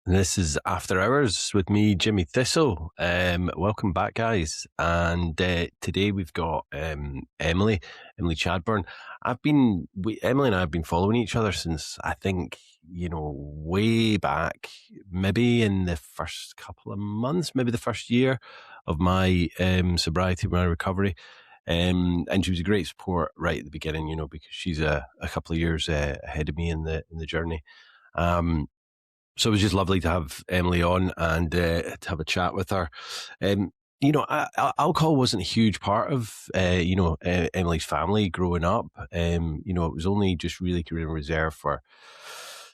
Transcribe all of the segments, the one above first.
This is After Hours with me, Jimmy Thistle. Welcome back, guys. And today we've got Emily Chadbourne. Emily and I have been following each other since I think, way back, maybe in the first couple of months, maybe the first year of my sobriety, my recovery. And she was a great support right at the beginning, because she's a couple of years ahead of me in the journey. So it was just lovely to have Emily on and to have a chat with her. Alcohol wasn't a huge part of, Emily's family growing up. It was only just really kind of reserved for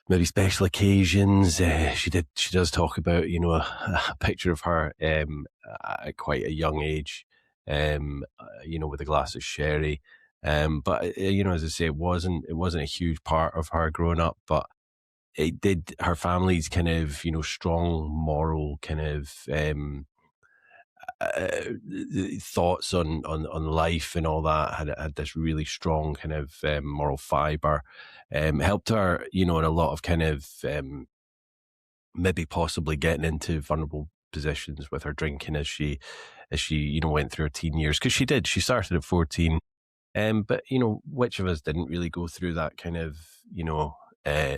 maybe special occasions. She does talk about, a picture of her at quite a young age, with a glass of sherry. But as I say, it wasn't a huge part of her growing up, but it did her family's kind of strong moral kind of thoughts on life and all that had this really strong kind of moral fiber. Helped her in a lot of kind of maybe possibly getting into vulnerable positions with her drinking as she went through her teen years, because she started at 14. But which of us didn't really go through that kind of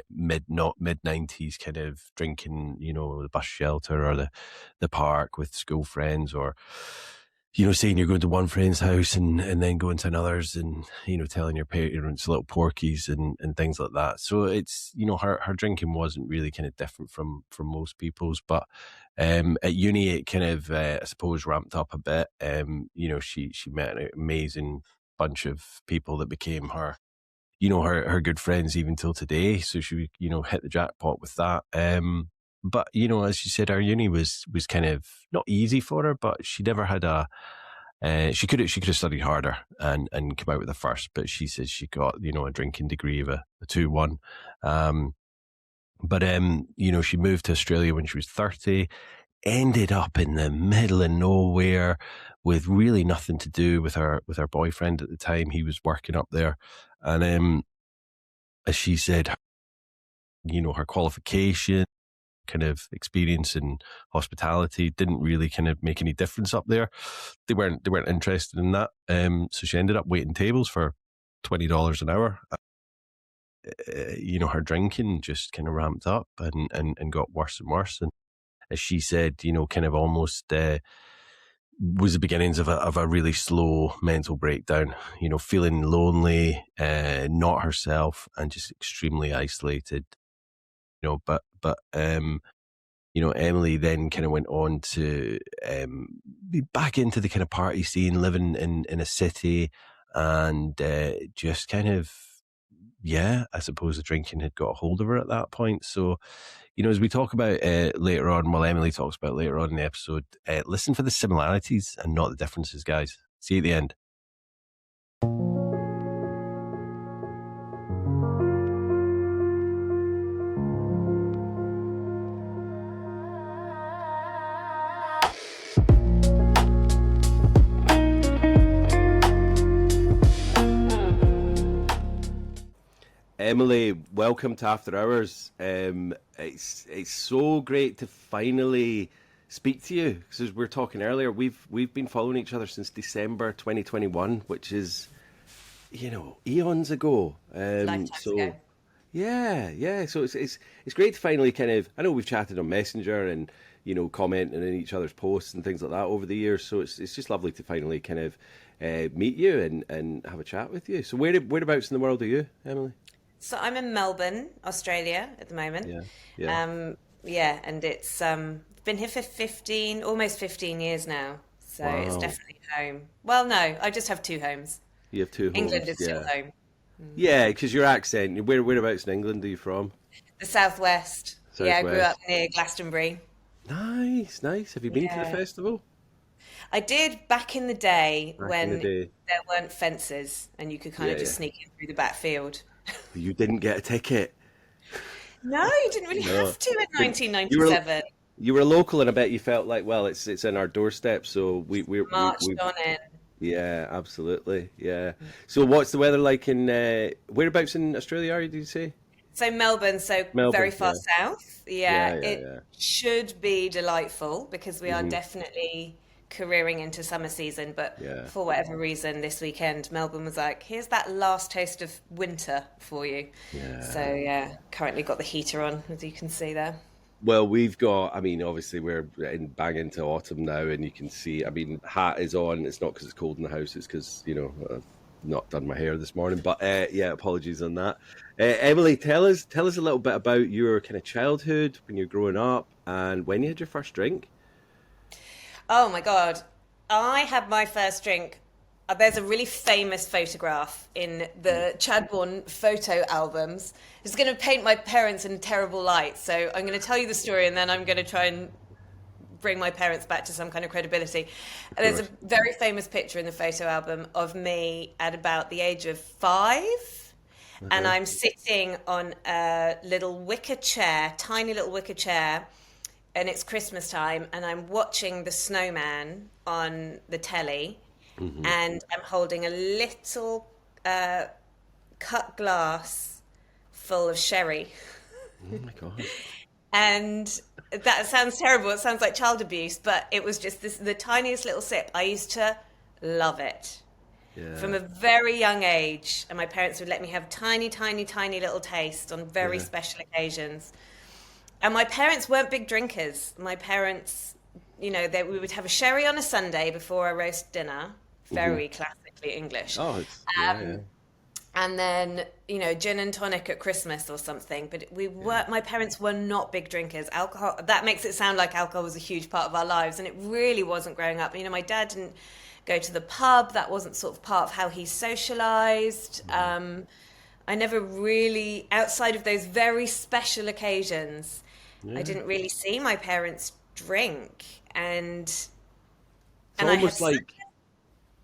mid 90s kind of drinking, the bus shelter or the park with school friends, or saying you're going to one friend's house and then going to another's, and telling your parents little porkies and things like that. So it's her drinking wasn't really kind of different from most people's, but at uni it kind of I suppose ramped up a bit. She met an amazing bunch of people that became her good friends even till today. So she, hit the jackpot with that. But as she said, our uni was kind of not easy for her, but she never had she could have studied harder and come out with a first. But she says she got a drinking degree of a 2-1. But she moved to Australia when she was 30. Ended up in the middle of nowhere with really nothing to do with her boyfriend at the time. He was working up there, and as she said, her qualification, kind of experience in hospitality didn't really kind of make any difference up there. They weren't interested in that. So she ended up waiting tables for $20 an hour. Her drinking just kind of ramped up and got worse and worse. And as she said, kind of almost was the beginnings of a really slow mental breakdown, feeling lonely, not herself, and just extremely isolated. But Emily then kind of went on to be back into the kind of party scene, living in a city, and just kind of, I suppose the drinking had got a hold of her at that point. So, as we talk about later on, Emily talks about later on in the episode, listen for the similarities and not the differences, guys. See you at the end. Emily, welcome to After Hours. It's so great to finally speak to you, because as we were talking earlier, we've been following each other since December 2021, which is eons ago. Lifetimes ago. Yeah. So it's great to finally kind of. I know we've chatted on Messenger and commenting in each other's posts and things like that over the years. So it's just lovely to finally kind of meet you and have a chat with you. So whereabouts in the world are you, Emily? So I'm in Melbourne, Australia at the moment. Yeah. And it's been here for almost 15 years now. So it's Wow. definitely home. Well, no, I just have two homes. You have two homes. England is still home. Yeah, because your accent. Whereabouts in England are you from? The southwest. Yeah, I grew up Southwest. near Glastonbury. Nice. Have you been to the Yeah. festival I did back in the day back in the when day? there weren't fences and you could kind of Yeah, just yeah. sneak in through the back field. You didn't get a ticket. No, you didn't really No. have to in But you were 1997. you were local, and I bet you felt like, well, it's in our doorstep, so Marched we on in. yeah, absolutely, yeah. So what's the weather like in whereabouts in Australia are you? Did you say? So Melbourne, so very Melbourne, far yeah. south. Yeah, Yeah, yeah, it yeah. should be delightful because we are Hmm. definitely careering into summer season. But Yeah, for whatever reason, this weekend, Melbourne was like, here's that last taste of winter for you. So yeah. yeah, currently got the heater on, as you can see there. Well, we've got, I mean, obviously we're in bang into autumn now, and you can see, I mean, hat is on. It's not because it's cold in the house, it's because, I've not done my hair this morning. But yeah, apologies on that. Emily, tell us a little bit about your kind of childhood when you're growing up and when you had your first drink. Oh my God. I had my first drink. There's a really famous photograph in the Chadbourne photo albums. It's going to paint my parents in a terrible light. So I'm going to tell you the story and then I'm going to try and bring my parents back to some kind of credibility. Of There's a course. very famous picture in the photo album of me at about the age of 5. And Uh-huh. I'm sitting on a little wicker chair, tiny little wicker chair, and it's Christmas time, and I'm watching the snowman on the telly, Hmm. and I'm holding a little uh, cut glass full of sherry. Oh my God. And that sounds terrible. It sounds like child abuse, but it was just the tiniest little sip. I used to love it from Yeah, a very young age, and my parents would let me have tiny, tiny, tiny little taste on very yeah. special occasions. And my parents weren't big drinkers. My parents, we would have a sherry on a Sunday before a roast dinner, Hmm. very classically English. Oh, yeah, yeah, And then, gin and tonic at Christmas or something. But yeah. my parents were not big drinkers. Alcohol, that makes it sound like alcohol was a huge part of our lives. And it really wasn't growing up. My dad didn't go to the pub. That wasn't sort of part of how he socialized. Hmm. I never really, outside of those very special occasions, I Yeah. didn't really see my parents drink. It's And I had almost such like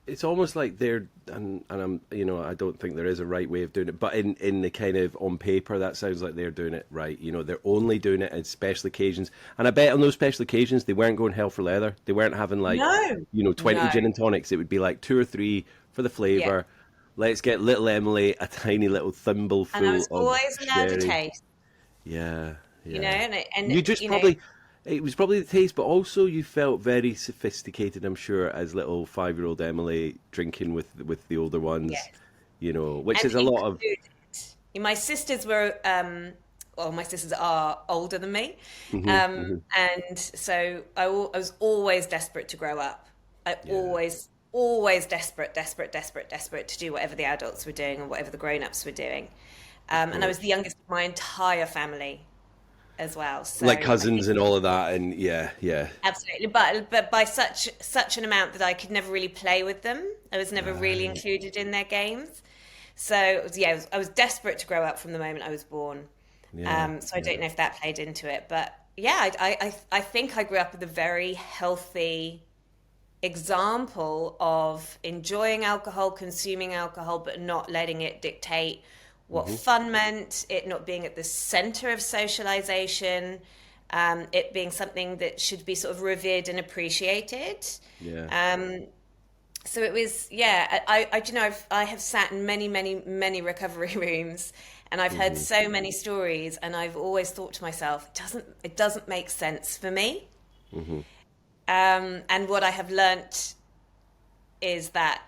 it's almost like they're and I'm I don't think there is a right way of doing it, but in the kind of on paper that sounds like they're doing it right. They're only doing it at special occasions, and I bet on those special occasions they weren't going hell for leather. They weren't having like no, 20 no, gin and tonics. It would be like two or three for the yeah. flavor. Let's get little Emily a tiny little thimble And I full was of always allowed a sherry. taste, Yeah, yeah. and You just probably, it was probably the taste, but also you felt very sophisticated, I'm sure, as little 5-year-old Emily drinking with the older ones, yes, which and is a lot of. included. My sisters were, well, my sisters are older than me, Hmm. Hmm. and so I was always desperate to grow up. I Yeah, always desperate, desperate, desperate, desperate to do whatever the adults were doing or whatever the grown-ups were doing. of And I was course. the youngest of my entire family as well. So Like I think cousins and all of that, and yeah, yeah. absolutely, but by such an amount that I could never really play with them. I was never really Right. included in their games. So it was, yeah, I was desperate to grow up from the moment I was born. Yeah, So I don't yeah. know if that played into it, but yeah, I think I grew up with a very healthy example of enjoying alcohol, consuming alcohol, but not letting it dictate what Hmm. fun meant, it not being at the center of socialization, it being something that should be sort of revered and appreciated. Yeah. Um, so it was, yeah, I have sat in many, many, many recovery rooms and I've heard Hmm. so many stories and I've always thought to myself, it doesn't make sense for me. Hmm. And what I have learnt is that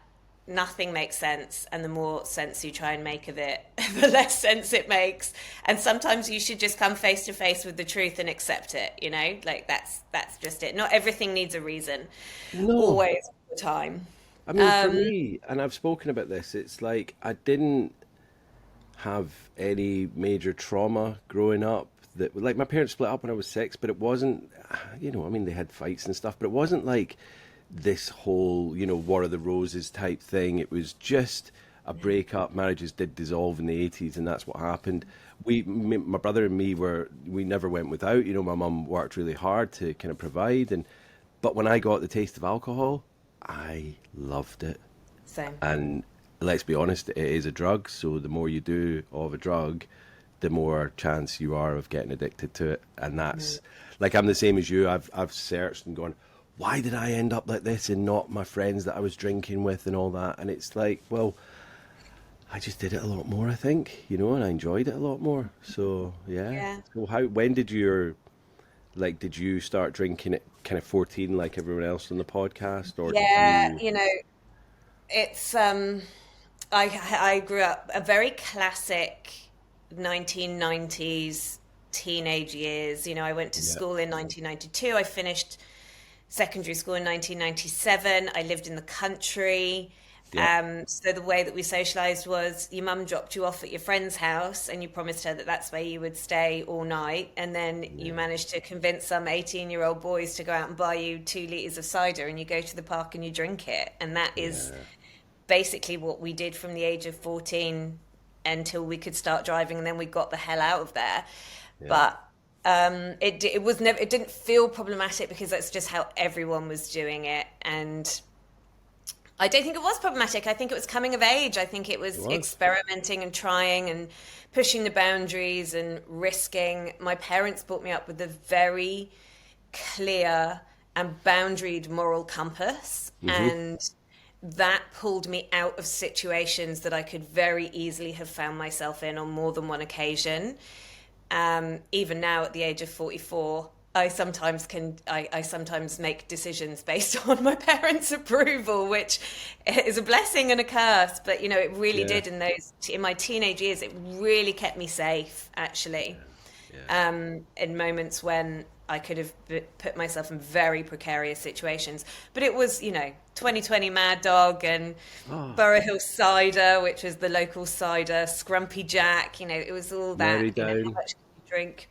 nothing makes sense, and the more sense you try and make of it, the less sense it makes. And sometimes you should just come face to face with the truth and accept it. Like that's just it. Not everything needs a reason, No, always, all the time. I mean, for Um, me, and I've spoken about this, it's like I didn't have any major trauma growing up. That like my parents split up when I was 6, but it wasn't, I mean, they had fights and stuff, but it wasn't like this whole, War of the Roses type thing. It was just a breakup. Marriages did dissolve in the 80s, and that's what happened. My brother and me we never went without. My mum worked really hard to kind of provide, but when I got the taste of alcohol, I loved it. so And let's be honest, it is a drug. So the more you do of a drug, the more chance you are of getting addicted to it. And that's like I'm the same as you. I've searched and gone, why did I end up like this and not my friends that I was drinking with and all that? And it's like, well, I just did it a lot more, I think, and I enjoyed it a lot more. So yeah. Yeah. So when did did you start drinking at kind of 14 like everyone else on the podcast, or did Yeah, you? it's I grew up a very classic 1990s teenage years. I went to Yeah, school in 1992. I finished secondary school in 1997. I lived in the country. yeah, So the way that we socialized was your mum dropped you off at your friend's house and you promised her that that's where you would stay all night. And then you yeah, managed to convince some 18-year-old boys to go out and buy you 2 liters of cider and you go to the park and you drink it. And that is yeah, basically what we did from the age of 14 until we could start driving, and then we got the hell out of there. yeah. But it was never, it didn't feel problematic because that's just how everyone was doing it. And I don't think it was problematic. I think it was coming of age. I think it It was was. experimenting and trying and pushing the boundaries and risking. My parents brought me up with a very clear and boundaried moral compass, Hmm. and that pulled me out of situations that I could very easily have found myself in on more than one occasion. Even now at the age of 44, I sometimes make decisions based on my parents' approval, which is a blessing and a curse. But it really Yeah, did in my teenage years. It really kept me safe, actually, yeah, yeah. in moments when I could have put myself in very precarious situations. But it was, 2020 Mad Dog and Oh, Borough Hill Cider, which was the local cider, Scrumpy Jack. It was all that. Mary How Down, much can you drink?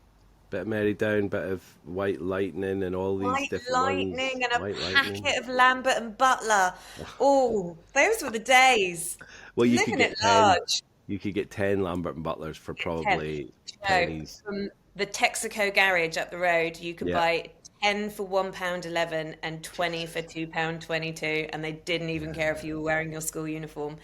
bit of Mary Down, bit of White Lightning, and all these White different ones. Lightning and a White Lightning. packet of Lambert and Butler. Oh, those were the days. Well, you could Living at get 10. large. You could get 10 Lambert and Butlers for Ten. probably No, pennies. from the Texaco garage up the road, you could Yeah, buy 10 for £1.11 and 20 for £2.22, and they didn't even care if you were wearing your school uniform.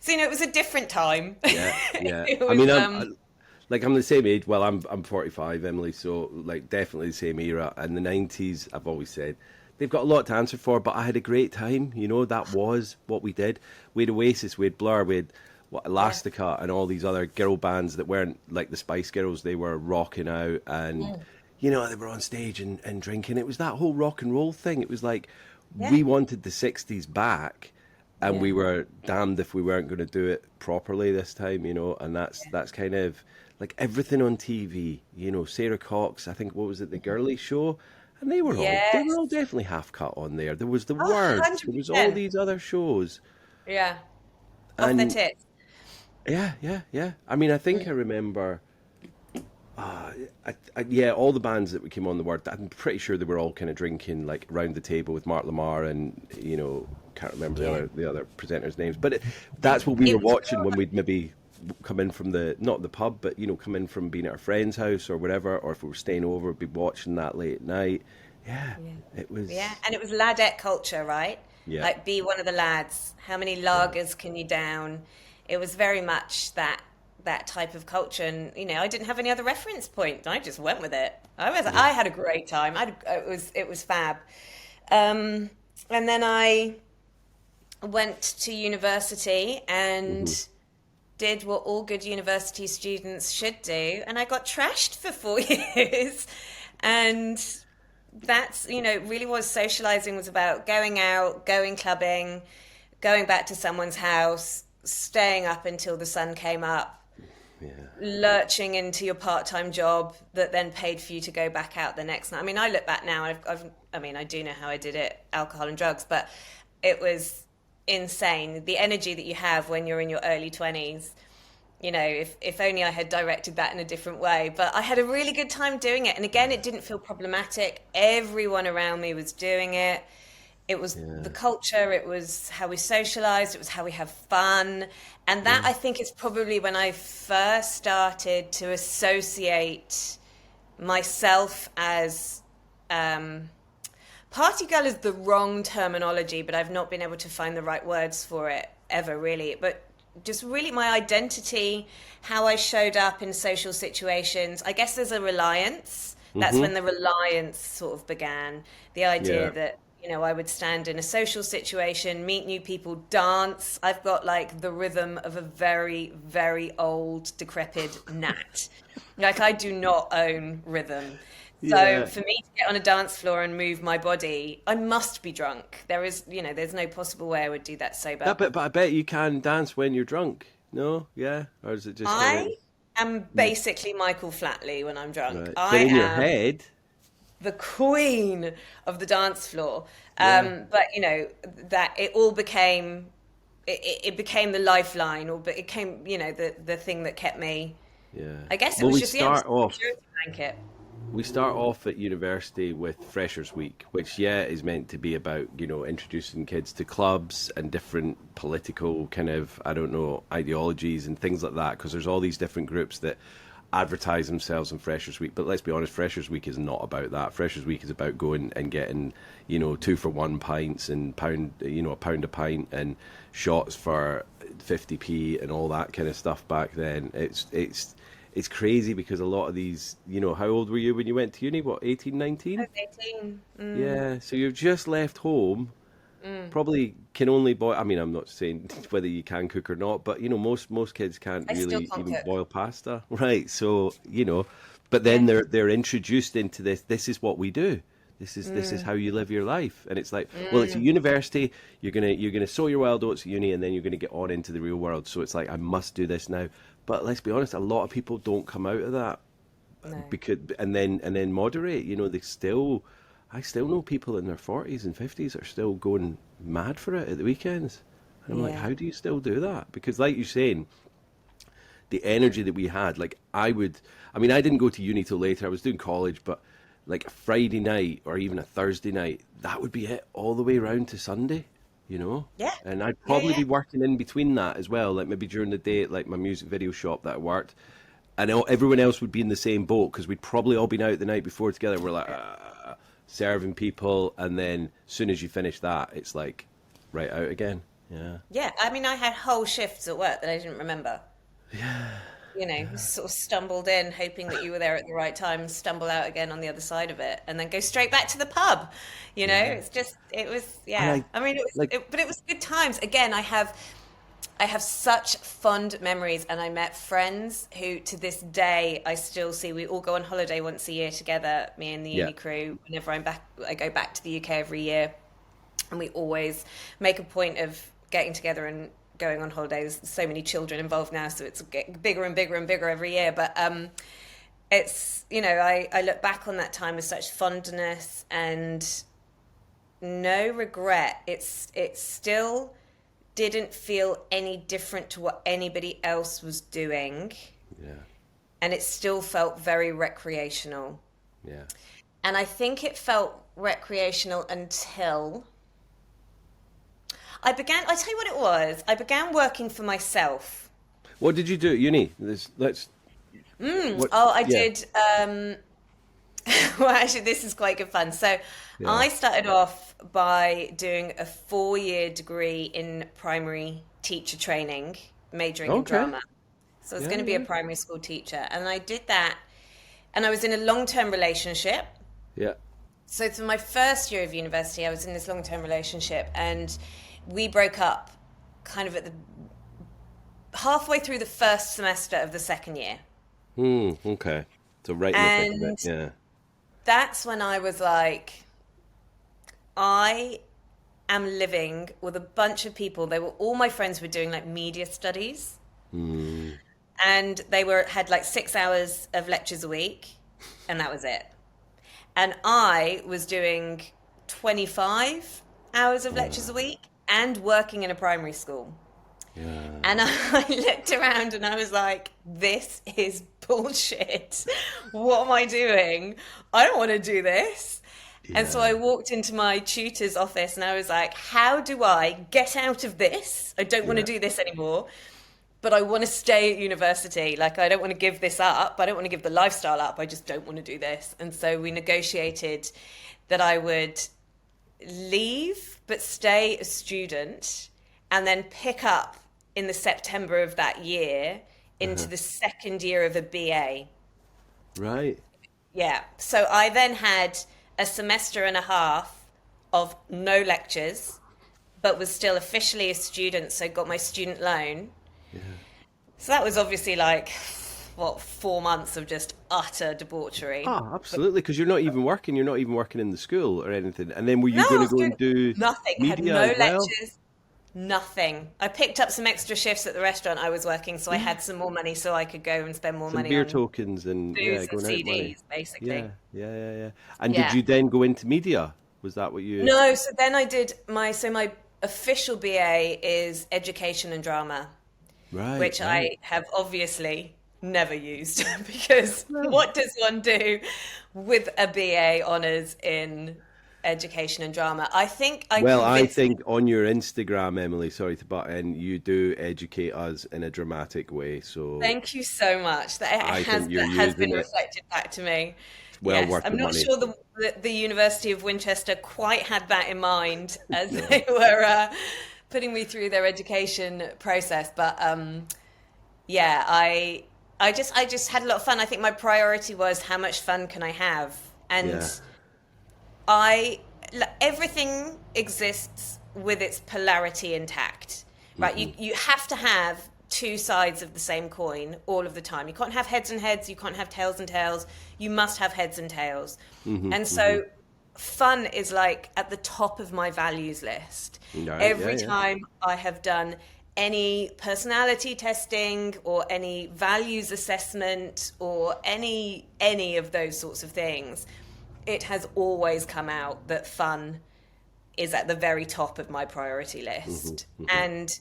So it was a different time. yeah, yeah. It I was mean, I'm the same age. Well, I'm 45, Emily. So like definitely the same era. And the 90s, I've always said they've got a lot to answer for. But I had a great time. That was what we did. We had Oasis, we had Blur, we had yeah. Elastica, and all these other girl bands that weren't like the Spice Girls. They were rocking out, and Mm. they were on stage and drinking. It was that whole rock and roll thing. It was like Yeah. we wanted the 60s back, and Yeah. we were damned if we weren't going to do it properly this time, and that's kind of like everything on TV, Sarah Cox, I think, what was it, the Girly Show, and they were all Yes. definitely half cut on there. There was The Oh, Words, there was all 100%. these other shows, Yeah. Off the and tits. yeah, yeah, yeah. I mean, I think I remember. Yeah, all the bands that came on the Word, I'm pretty sure they were all kind of drinking like around the table with Mark Lamar and can't remember the Yeah. other presenters' names, but that's what we It were was watching when we'd maybe come in from the not the pub, but come in from being at a friend's house or whatever, or if we were staying over, we'd be watching that late at night. Yeah, Yeah. it was. Yeah, and it was ladette culture, right? Yeah, Like, be one of the lads. How many yeah, lagers can you down? It was very much that type of culture, and I didn't have any other reference point. I just went with it. yeah. I had a great time. It was fab. Um, and then I went to university and Hmm. did what all good university students should do, and I got trashed for 4 years. And that's, really was socializing was about going out, going clubbing, going back to someone's house, staying up until the sun came up, Yeah, lurching into your part-time job that then paid for you to go back out the next night. I mean, I look back now, I mean, I do know how I did it, alcohol and drugs, but it was insane. The energy that you have when you're in your early 20s, if only I had directed that in a different way. But I had a really good time doing it. And again, it didn't feel problematic. Everyone around me was doing it. It was the yeah, culture, it was how we socialized, it was how we have fun. And that, yeah, I think, is probably when I first started to associate myself as party girl is the wrong terminology, but I've not been able to find the right words for it ever, really. But just really my identity, how I showed up in social situations. I guess there's a reliance. That's hmm when the reliance sort of began. The idea yeah, that, I would stand in a social situation, meet new people, dance. I've got like the rhythm of a very, very old, decrepit gnat. Like I do not own rhythm. So Yeah. for me to get on a dance floor and move my body, I must be drunk. There's no possible way I would do that Yeah, sober. but I bet you can dance when you're drunk. No? Yeah? Or is it just kind of I am basically Michael Flatley when I'm drunk. right? But I in your am head, the queen of the dance floor. yeah. But that it all became it became the lifeline, or but it came the thing that kept me. Yeah. I guess it Well, was we just, yeah, it was start the off security blanket. we start off at university with Freshers Week, which yeah is meant to be about introducing kids to clubs and different political kind of I don't know ideologies and things like that because there's all these different groups that advertise themselves on Freshers Week. But let's be honest, Freshers Week is not about that. Freshers Week is about going and getting 2 for 1 pints and a pound a pint and shots for 50p and all that kind of stuff. Back then, it's crazy because a lot of these, how old were you when you went to uni? What, 18, I 19? was 18. Yeah, so you've just left home, probably can only boil. I mean, I'm not saying whether you can cook or not, but most kids can't I still really can't even cook. boil pasta, right? So, but then Yeah. they're introduced into this. This is what we do. This is how you live your life, and it's like, well, it's a university. You're gonna sow your wild oats at uni, and then you're gonna get on into the real world. So it's like I must do this now. But let's be honest, a lot of people don't come out of that No. because and then moderate. I still know people in their 40s and 50s are still going mad for it at the weekends. And I'm like, Yeah. how do you still do that? Because like you're saying, the energy that we had, like I didn't go to uni till later. I was doing college, but like a Friday night or even a Thursday night, that would be it all the way around to Sunday, you know? Yeah. And I'd Yeah. probably Yeah. be working in between that as well, like maybe during the day at like my music video shop that I worked. And everyone else would be in the same boat because we'd probably all been out the night before together. We're like serving people, and then as soon as you finish that, it's like right out again. Yeah, Yeah. I mean, I had whole shifts at work that I didn't remember. Sort of stumbled in, hoping that you were there at the right time, stumble out again on the other side of it, and then go straight back to the pub. yeah. It was, And yeah. I mean, like, but it was good times. Again, I have such fond memories, and I met friends who, to this day, I still see. We all go on holiday once a year together, me and the yeah, uni crew. Whenever I'm back, I go back to the UK every year, and we always make a point of getting together and going on holidays. There's so many children involved now, so it's getting bigger and bigger and bigger every year. But I look back on that time with such fondness and no regret. It still didn't feel any different to what anybody else was doing, yeah, and it still felt very recreational. yeah. And I think it felt recreational until I tell you what it was. I began working for myself. What did you do at uni? Let's. What? Oh, I Yeah, did. Well, actually, this is quite good fun. So, yeah. I started off by doing a 4-year degree in primary teacher training, majoring in Okay. drama. So, I was Yeah, going to be a yeah, primary school teacher, and I did that. And I was in a long-term relationship. yeah. So, for my first year of university, I was in this long-term relationship, and we broke up kind of at the halfway through the first semester of the second year. Okay. So right in the thick of it. And Yeah. that's when I was like, I am living with a bunch of people. All my friends were doing like media studies, Mm, and they had like 6 hours of lectures a week, and that was it. And I was doing 25 hours of lectures a week and working in a primary school. yeah. And I looked around and I was like, this is bullshit. What am I doing? I don't want to do this. And so Yeah. I walked into my tutor's office and I was like, how do I get out of this? I don't want to Yeah. do this anymore, but I want to stay at university. Like, I don't want to give this up. I don't want to give the lifestyle up. I just don't want to do this. And so we negotiated that I would leave but stay a student and then pick up in the September of that year into Uh-huh. the second year of a BA. Right. Yeah. So I then had a semester and a half of no lectures, but was still officially a student, so got my student loan. Yeah. So that was obviously like, what, 4 months of just utter debauchery. Oh, absolutely, because you're not even working. You're not even working in the school or anything. And then were No, you I going to was go doing and do nothing. I had media no as well? lectures, nothing. I picked up some extra shifts at the restaurant I was working, so I had some more money so I could go and spend more Some money beer on tokens and yeah, booze and going out money. CDs, basically. Yeah, yeah, yeah, yeah. And did Yeah. you then go into media? Was that what you? No, so then I did my official BA is education and drama, Right, which right. I have obviously never used because Well, what does one do with a BA honours in education and drama? I think I well, I convinced. think on your Instagram, Emily, sorry to butt in, you do educate us in a dramatic way. So Thank you so much. That I think you're has been using it. reflected back to me. It's well Yes, worth I'm the not money. sure the University of Winchester quite had that in mind as No. they were putting me through their education process, but yeah, I just had a lot of fun. I think my priority was how much fun can I have, and Yeah. everything exists with its polarity intact, right? Hmm. You have to have two sides of the same coin all of the time. You can't have heads and heads, you can't have tails and tails. You must have heads and tails. Hmm. And Hmm. so fun is like at the top of my values list. Right. Yeah. Every Yeah. time I have done any personality testing or any values assessment or any of those sorts of things, it has always come out that fun is at the very top of my priority Hmm. list. Hmm. And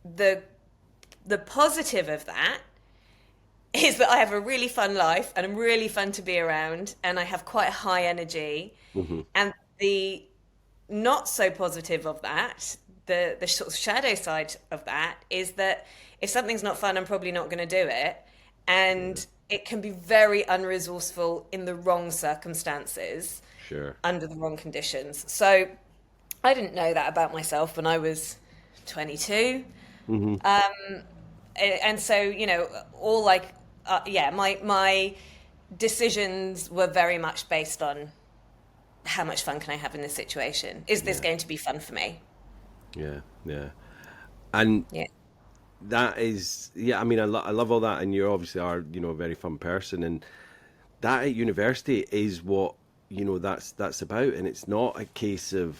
the the positive of that is that I have a really fun life and I'm really fun to be around and I have quite a high energy. Hmm. And the not so positive of that, the sort of shadow side of that is that if something's not fun, I'm probably not going to do it. And it can be very unresourceful in the wrong circumstances, Sure. under the wrong conditions. So I didn't know that about myself when I was 22. Hmm. And so, all like, yeah, my decisions were very much based on how much fun can I have in this situation? Is this Yeah. going to be fun for me? Yeah. Yeah. And Yeah. that is, yeah. I mean, I love all that, and you obviously are, a very fun person, and that at university is what that's about, and it's not a case of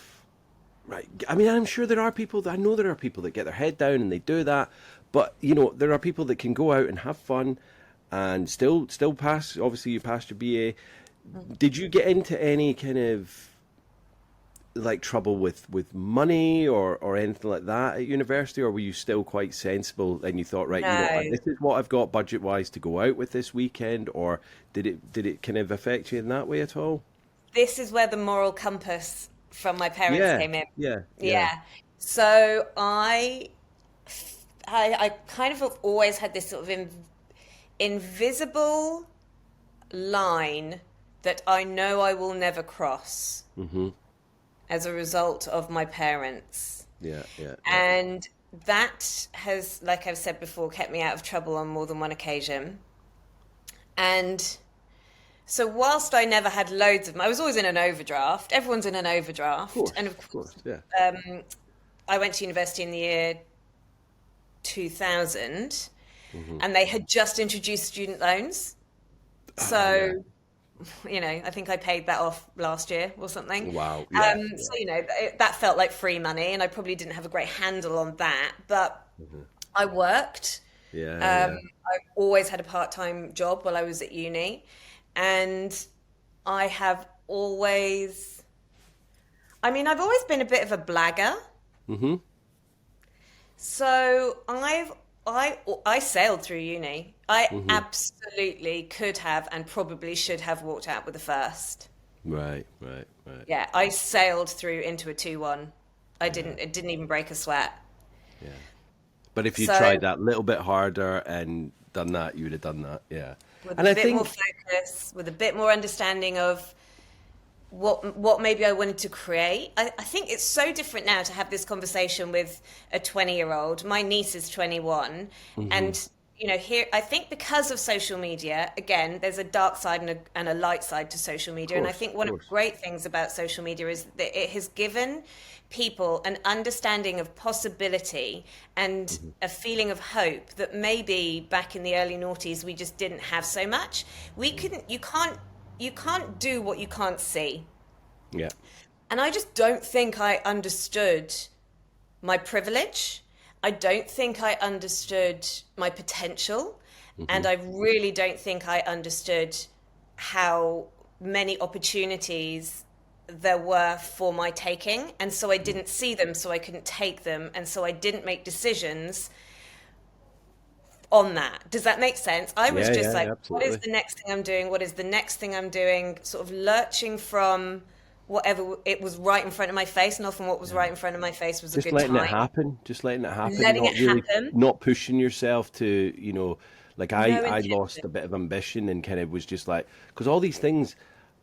right. I mean, I'm sure there are people that I know there are people that get their head down and they do that, but there are people that can go out and have fun and still pass. Obviously, you passed your BA. Did you get into any kind of like trouble with money or anything like that at university, or were you still quite sensible and you thought, right, No, this is what I've got budget wise to go out with this weekend, or did it kind of affect you in that way at all? this is where the moral compass from my parents Yeah, came in. yeah, yeah. Yeah. So I kind of have always had this sort of invisible line that I know I will never cross Hmm. as a result of my parents. Yeah, yeah, yeah. And that has, like I've said before, kept me out of trouble on more than one occasion. And so, whilst I never had loads of, I was always in an overdraft. Everyone's in an Of overdraft. And course, of of course, course, yeah. I went to university in the year 2000, Hmm. and they had just introduced student loans. Ah, yeah. So, I think I paid that off last year or something. Wow, yeah, yeah. So, that felt like free money, and I probably didn't have a great handle on that. But Hmm. I worked. Yeah, Um, yeah. I always had a part-time job while I was at uni, and I have always, I've always been a bit of a blagger. Hmm. So I sailed through uni. I Hmm. absolutely could have and probably should have walked out with a first. Right, right, right. Yeah, I sailed through into a 2-1. Yeah, It didn't even break a sweat. yeah. But if you So tried that little bit harder and done that, you would have done that. Yeah. with And a I bit more think, focus, with a bit more understanding of what maybe I wanted to create. I think it's so different now to have this conversation with a 20-year-old. My niece is 21, hmm, and here, I think because of social media, again, there's a dark side and a light side to social Of media. And I course, think of one of the course. great things about social media is that it has given people an understanding of possibility and Hmm. a feeling of hope that maybe back in the early noughties we just didn't have so much. We Hmm. couldn't, you can't do what you can't see. Yeah. And I just don't think I understood my privilege. I don't think I understood my potential. Hmm. And I really don't think I understood how many opportunities there were for my taking. And so I didn't see them, so I couldn't take them. And so I didn't make decisions on that. Does that make sense? I was Yeah, just yeah, like, what is absolutely. the next thing I'm doing? What is the next thing I'm doing? Sort of lurching from whatever it was right in front of my face. And often what was Yeah. right in front of my face was a Just good letting it time. happen, just letting it happen, Letting it not really, happen. not pushing yourself to, like I, No I intention. lost a bit of ambition and kind of was just like, because all these things,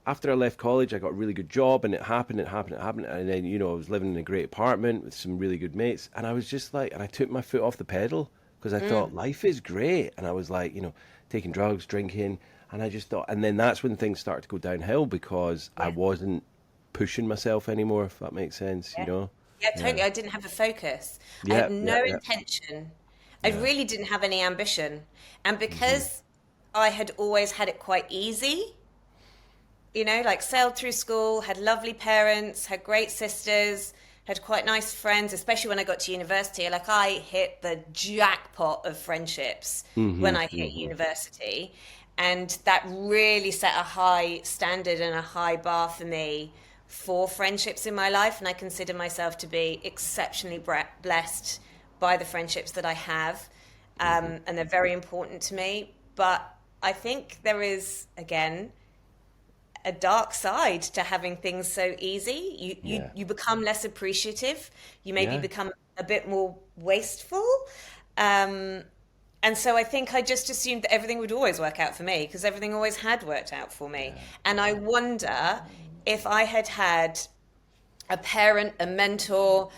after I left college, I got a really good job and it happened, it happened, it happened. And then, I was living in a great apartment with some really good mates. And I was just like, and I took my foot off the pedal because I thought Mm, life is great. And I was like, taking drugs, drinking. And I just thought, and then that's when things started to go downhill because I yeah. wasn't pushing myself anymore, if that makes sense, Yeah. Yeah, Yeah. totally. I didn't have a focus. I Yeah, had yeah, no yeah, intention. I yeah. really didn't have any ambition. And Hmm. because I had always had it quite easy, like sailed through school, had lovely parents, had great sisters, had quite nice friends, especially when I got to university. Like I hit the jackpot of friendships when Hmm. I hit Hmm. university. And that really set a high standard and a high bar for me for friendships in my life. And I consider myself to be exceptionally blessed by the friendships that I have. Hmm. And they're very important to me. But I think there is, again, a dark side to having things so easy. Yeah, You become less appreciative. You maybe yeah, become a bit more wasteful. Um, and so I think I just assumed that everything would always work out for me because everything always had worked out for me. yeah, And I wonder if I had had a parent, a mentor,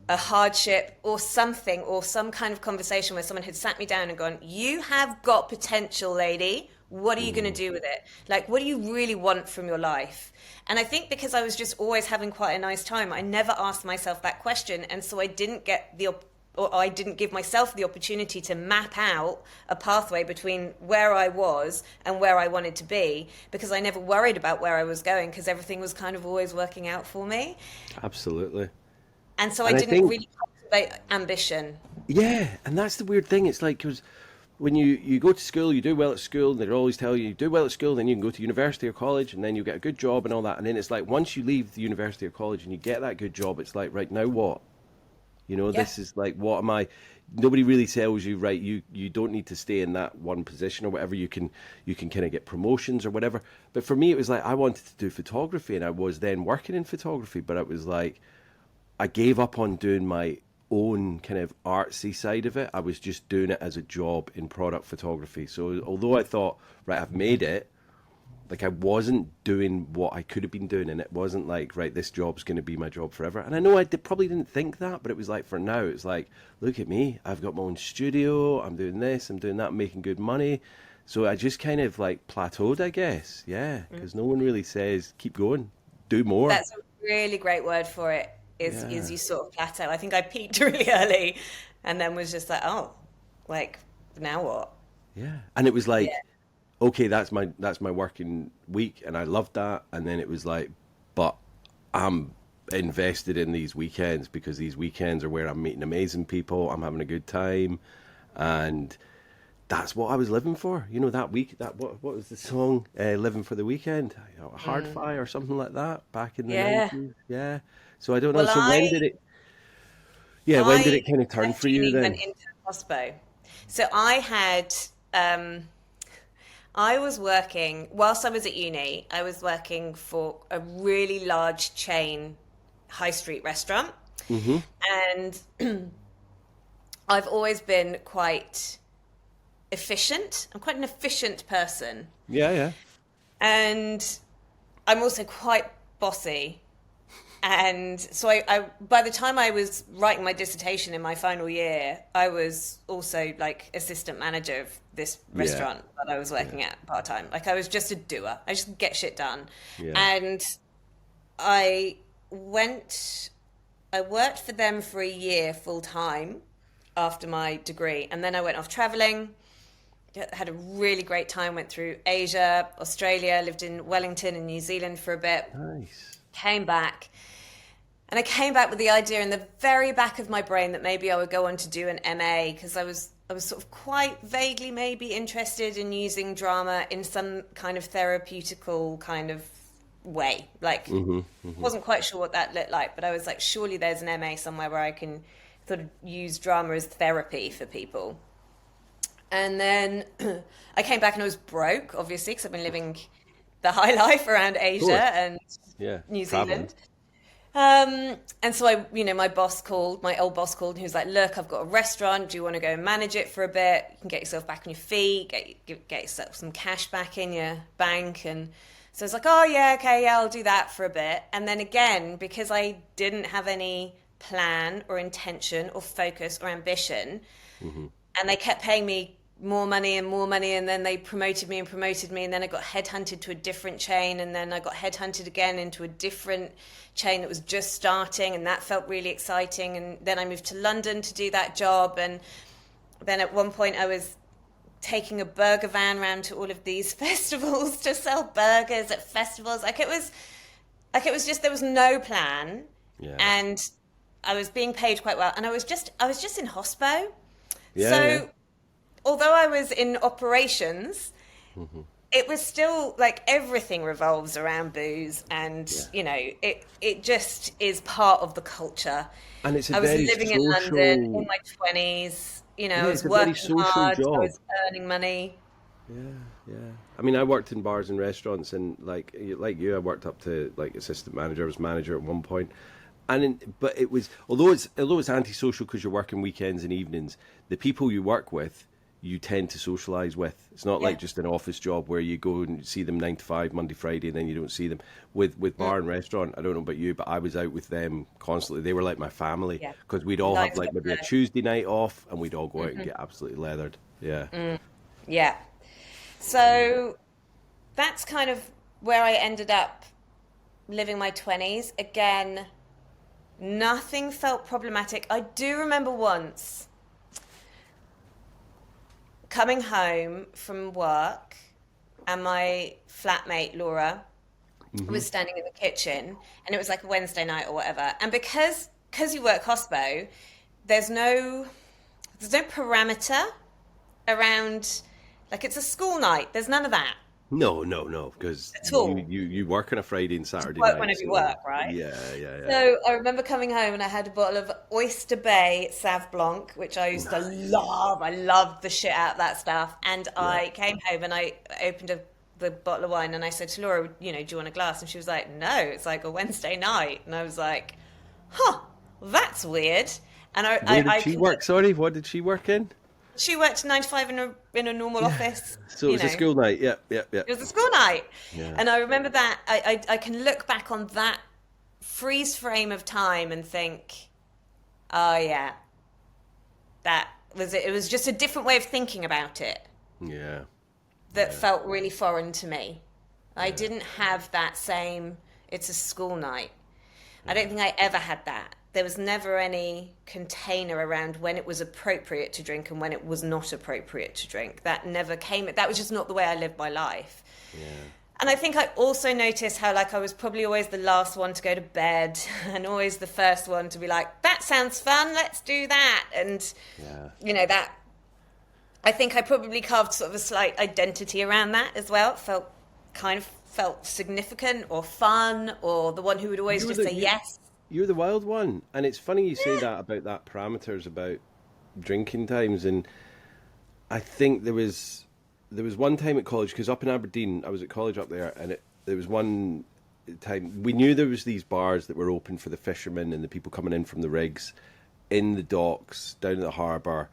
a hardship, or something, or some kind of conversation where someone had sat me down and gone, "You have got potential, lady. What are you going to mm, do with it? Like, what do you really want from your life?" And I think because I was just always having quite a nice time, I never asked myself that question. And so I didn't get or I didn't give myself the opportunity to map out a pathway between where I was and where I wanted to be because I never worried about where I was going because everything was kind of always working out for me. absolutely. And so I And I didn't think, really cultivate ambition. yeah, and that's the weird thing. It's like, because when you go to school, you do well at school, and they always tell you, do well at school, then you can go to university or college, and then you get a good job and all that. And then it's like, once you leave the university or college and you get that good job, it's like, right, now what? Yeah. This is like, what am I? Nobody really tells you, right? You don't need to stay in that one position or whatever. You can kind of get promotions or whatever. But for me, it was like I wanted to do photography, and I was then working in photography. But it was like I gave up on doing my own kind of artsy side of it. I was just doing it as a job in product photography. So although I thought, right, I've made it, like I wasn't doing what I could have been doing, and it wasn't like, right, this job's going to be my job forever. And I know probably didn't think that, but it was like, for now, it's like, look at me, I've got my own studio, I'm doing this, I'm doing that, I'm making good money. So I just kind of like plateaued, I guess. Yeah, Mm. because no one really says keep going, do more. That's a really great word for it, is Yeah, you sort of plateau. I think I peaked really early and then was just like, oh, like now what? yeah. And it was Yeah. like, okay, that's my working week, and I loved that. And then it was like, but I'm invested in these weekends because these weekends are where I'm meeting amazing people. I'm having a good time, and that's what I was living for. That week, that what was the song? Living for the weekend, Hard Mm. Fire or something like that, back in the Yeah. 90s. Yeah. So I don't know. Well, So when did it? Yeah, when did I it kind of turn left for you uni, went then? into hospo. So um, I was working, whilst I was at uni, I was working for a really large chain high street restaurant. Mm-hmm. And I've always been quite efficient. I'm quite an efficient person. Yeah, yeah. And I'm also quite bossy. And so I by the time I was writing my dissertation in my final year, I was also like assistant manager of this Yeah. restaurant that I was Yeah. working at part time. Like I was just a doer. I just get shit done. Yeah. And I went, I worked for them for a year full time after my degree. And then I went off traveling, had a really great time, went through Asia, Australia, lived in Wellington and New Zealand for a bit, Nice. came back. And I came back with the idea in the very back of my brain that maybe I would go on to do an MA because I was sort of quite vaguely maybe interested in using drama in some kind of therapeutical kind of way. Like, wasn't quite sure what that looked like, but I was like, surely there's an MA somewhere where I can sort of use drama as therapy for people. And then I came back and I was broke, obviously, because I've been living the high life around Of Asia course. and Yeah. New Traveling. Zealand. And so my boss called, my old boss called, and he was like, "Look, I've got a restaurant. Do you want to go and manage it for a bit? You can get yourself back on your feet, get yourself some cash back in your bank." And so I was like, "Oh yeah, okay, yeah, I'll do that for a bit." And then again, because I didn't have any plan or intention or focus or ambition, and they kept paying me more money, and then they promoted me and promoted me, and then I got headhunted to a different chain, and then I got headhunted again into a different chain that was just starting, and that felt really exciting. And then I moved to London to do that job, and then at one point I was taking a burger van around to all of these festivals to sell burgers at festivals. Like it was just, there was no plan, Yeah. and I was being paid quite well, and I was just in hospo. Yeah. Yeah. So although I was in operations, it was still like everything revolves around booze, and Yeah. it just is part of the culture. And it's a I was very living in London in social. my 20s, Yeah, I it's was a very working social hard, I job. was earning money. Yeah, yeah. I mean, I worked in bars and restaurants, and like you, I worked up to like assistant manager. I was manager at one point, but it was although it's antisocial because you're working weekends and evenings. The people you work with, you tend to socialize with. It's not Yeah. like just an office job where you go and see them 9 to 5 Monday, Friday, and then you don't see them. With Mm, bar and restaurant, I don't know about you, but I was out with them constantly. They were like my family yeah. because we'd all have Nice like up maybe a there. Tuesday night off, and we'd all go out and get absolutely leathered. Yeah. Yeah. So that's kind of where I ended up living my 20s. Again, nothing felt problematic. I do remember once coming home from work, and my flatmate Laura was standing in the kitchen, and it was like a Wednesday night or whatever. And because you work hospo, there's no there's no parameter around, like it's a school night. There's none of that No, no, no, because at you, all. you you work on a Friday and Saturday Work night, whenever you so work, right? yeah, yeah, yeah. So I remember coming home and I had a bottle of Oyster Bay Sauv Blanc, which I used to Nice. love. I loved the shit out of that stuff. And Yeah. I came home and I opened the bottle of wine, and I said to Laura, do you want a glass? And she was like, no, it's like a Wednesday night. And I was like, huh, that's weird. And Where did I she can, work? Sorry, what did she work in? she worked 9 to 5 in a normal Yeah. office, So it was a school night. Yeah, yeah, yeah, It was a school night. yeah, And I remember that I can look back on that freeze frame of time and think, oh yeah, that was it. It was just a different way of thinking about it yeah, that yeah, felt really foreign to me. I yeah, didn't have that same, it's a school night. I don't yeah, think I ever had that. There was never any container around when it was appropriate to drink and when it was not appropriate to drink. That never came. That was just not the way I lived my life. yeah, And I think I also noticed how, like, I was probably always the last one to go to bed and always the first one to be like, that sounds fun, let's do that. And, yeah. that, I think I probably carved sort of a slight identity around that as well. It felt significant or fun, or the one who would always You were just the say yes. you're the wild one, and it's funny you say that about that parameters about drinking times, and I think there was one time at college because up in Aberdeen, I was at college up there, and there was one time we knew there was these bars that were open for the fishermen and the people coming in from the rigs in the docks down at the harbour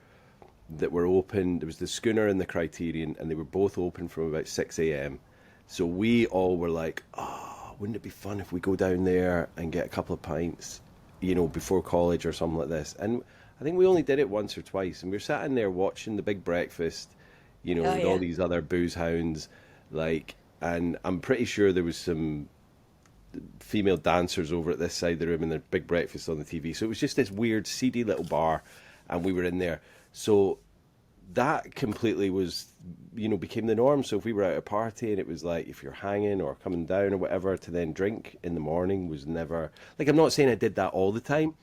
that were open. There was the Schooner and the Criterion, and they were both open from about 6 a.m. So we all were like, oh, wouldn't it be fun if we go down there and get a couple of pints, you know, before college or something like this? And I think we only did it once or twice, and we were sat in there watching the big breakfast, you know, Oh with all yeah. these other booze hounds, like, and I'm pretty sure there was some female dancers over at this side of the room and their big breakfast on the TV. So it was just this weird, seedy little bar, and we were in there. So that completely was, you know, became the norm. So if we were at a party and it was like, if you're hanging or coming down or whatever, to then drink in the morning was never, like, I'm not saying I did that all the time,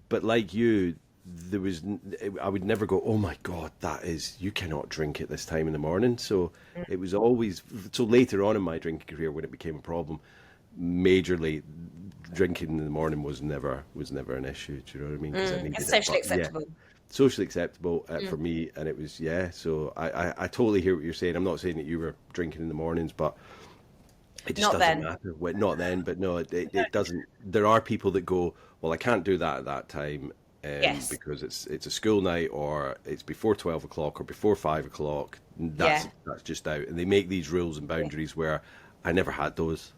but like you, there was, I would never go, oh my God, that is, you cannot drink at this time in the morning. So it was always, so later on in my drinking career, when it became a problem, majorly drinking in the morning was never an issue. Do you know what I mean? Because I It's needed it. socially But yeah, acceptable. socially acceptable for me, and it was, yeah. So I totally hear what you're saying. I'm not saying that you were drinking in the mornings, but it just Not doesn't then. matter. Well, not then, but no, it doesn't. There are people that go, well, I can't do that at that time. Yes. Because it's a school night, or it's before 12 o'clock, or before 5 o'clock. Yeah. That's just out, and they make these rules and Yeah. boundaries where I never had those.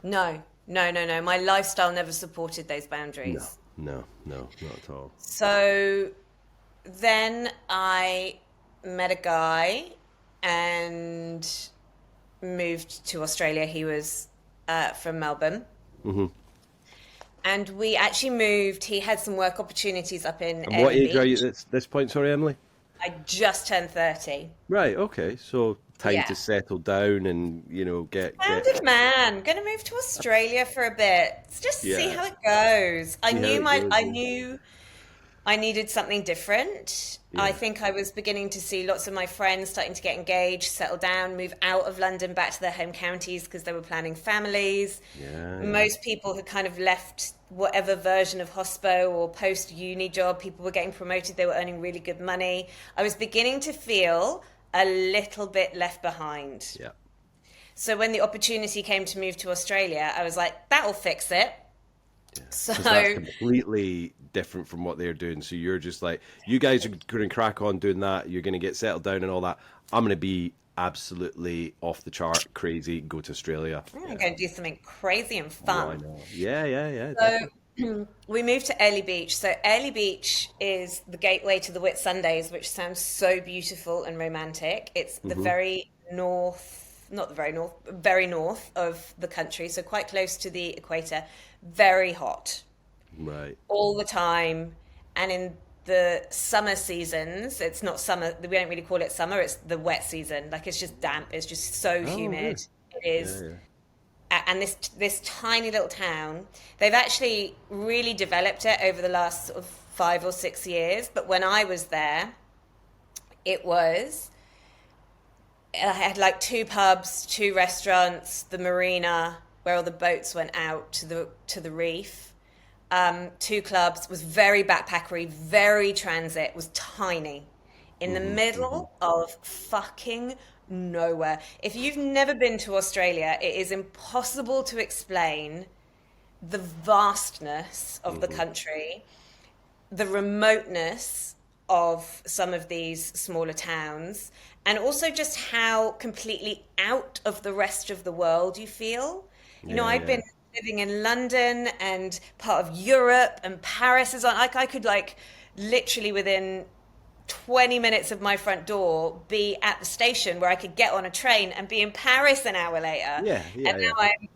No, no, no, no. My lifestyle never supported those No, boundaries. no, no, not at all. So then I met a guy and moved to Australia. He was from Melbourne. And we actually moved. He had some work opportunities up in And what Airlie age are you Beach. at this point? Sorry, Emily. I just turned 30. Right. Okay. So time to Yeah. settle down and, you know, get Founded man. Gonna move to Australia for a bit. Let's just see yeah, how it goes. see how it goes. I Yeah. knew I needed something different. I Yeah. think I was beginning to see lots of my friends starting to get engaged, settle down, move out of London back to their home counties because they were planning families. Yeah. Yeah. Most people had kind of left whatever version of hospo or post uni job. People were getting promoted, they were earning really good money. I was beginning to feel a little bit left behind. Yeah. So when the opportunity came to move to Australia, I was like, that'll fix it. Yeah. Because that's So completely different from what they're doing. So you're just like, you guys are going to crack on doing that. You're going to get settled down and all that. I'm going to be absolutely off the chart, crazy, go to Australia. I'm Yeah. going to do something crazy and Why fun. not? Yeah. Yeah. Yeah. So Definitely. we moved to Airlie Beach. So Airlie Beach is the gateway to the Whitsundays, which sounds so beautiful and romantic. It's the Hmm. very north, not the very north, very north of the country, so quite close to the equator. Very hot Right. all the time. And in the summer seasons, it's not summer, we don't really call it summer, it's the wet season. Like it's just damp, it's just so Oh, humid. really? It Yeah. is. Yeah. And this tiny little town, they've actually really developed it over the last sort of 5 or 6 years. But when I was there, it was I had like two pubs, two restaurants, the marina where all the boats went out to the reef. Two clubs, was very backpackery, very transit, was tiny, in the Hmm. Hmm. middle of fucking nowhere. If you've never been to Australia, it is impossible to explain the vastness of the Hmm. country, the remoteness of some of these smaller towns, and also just how completely out of the rest of the world you feel. You know, Yeah. I've Yeah. been living in London and part of Europe, and Paris is on. Like, I could, like, literally within 20 minutes of my front door be at the station where I could get on a train and be in Paris an hour later. Yeah. And Yeah. now Yeah. I'm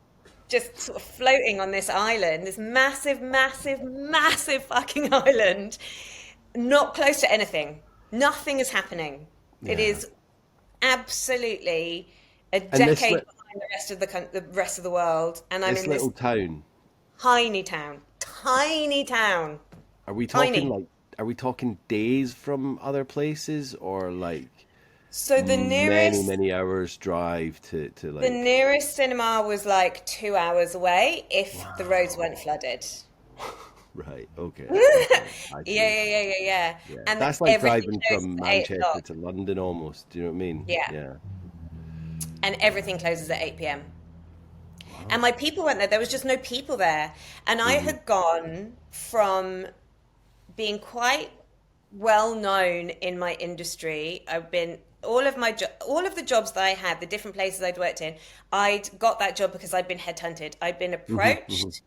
just sort of floating on this island, this massive, massive, massive fucking island, not close to anything. Nothing is happening. It Yeah. is absolutely a And this decade behind the rest of the rest of the world, and I'm this in this little town. tiny town, Are we talking tiny. like, are we talking days from other places, or like So many, many hours drive to the like, nearest cinema was like 2 hours away if the roads weren't wow. flooded. Right, okay, Yeah, okay. I see. yeah, yeah, yeah, yeah. Yeah. And That's like everything driving closes from at 8 o'clock. Manchester to London almost. Do you know what I mean? Yeah, Yeah. and everything closes at 8 p.m. And Wow. my people went there. There was just no people there. And I Hmm. had gone from being quite well known in my industry. I've been all of the jobs that I had, the different places I'd worked in, I'd got that job because I'd been headhunted. I'd been Hmm. Hmm. approached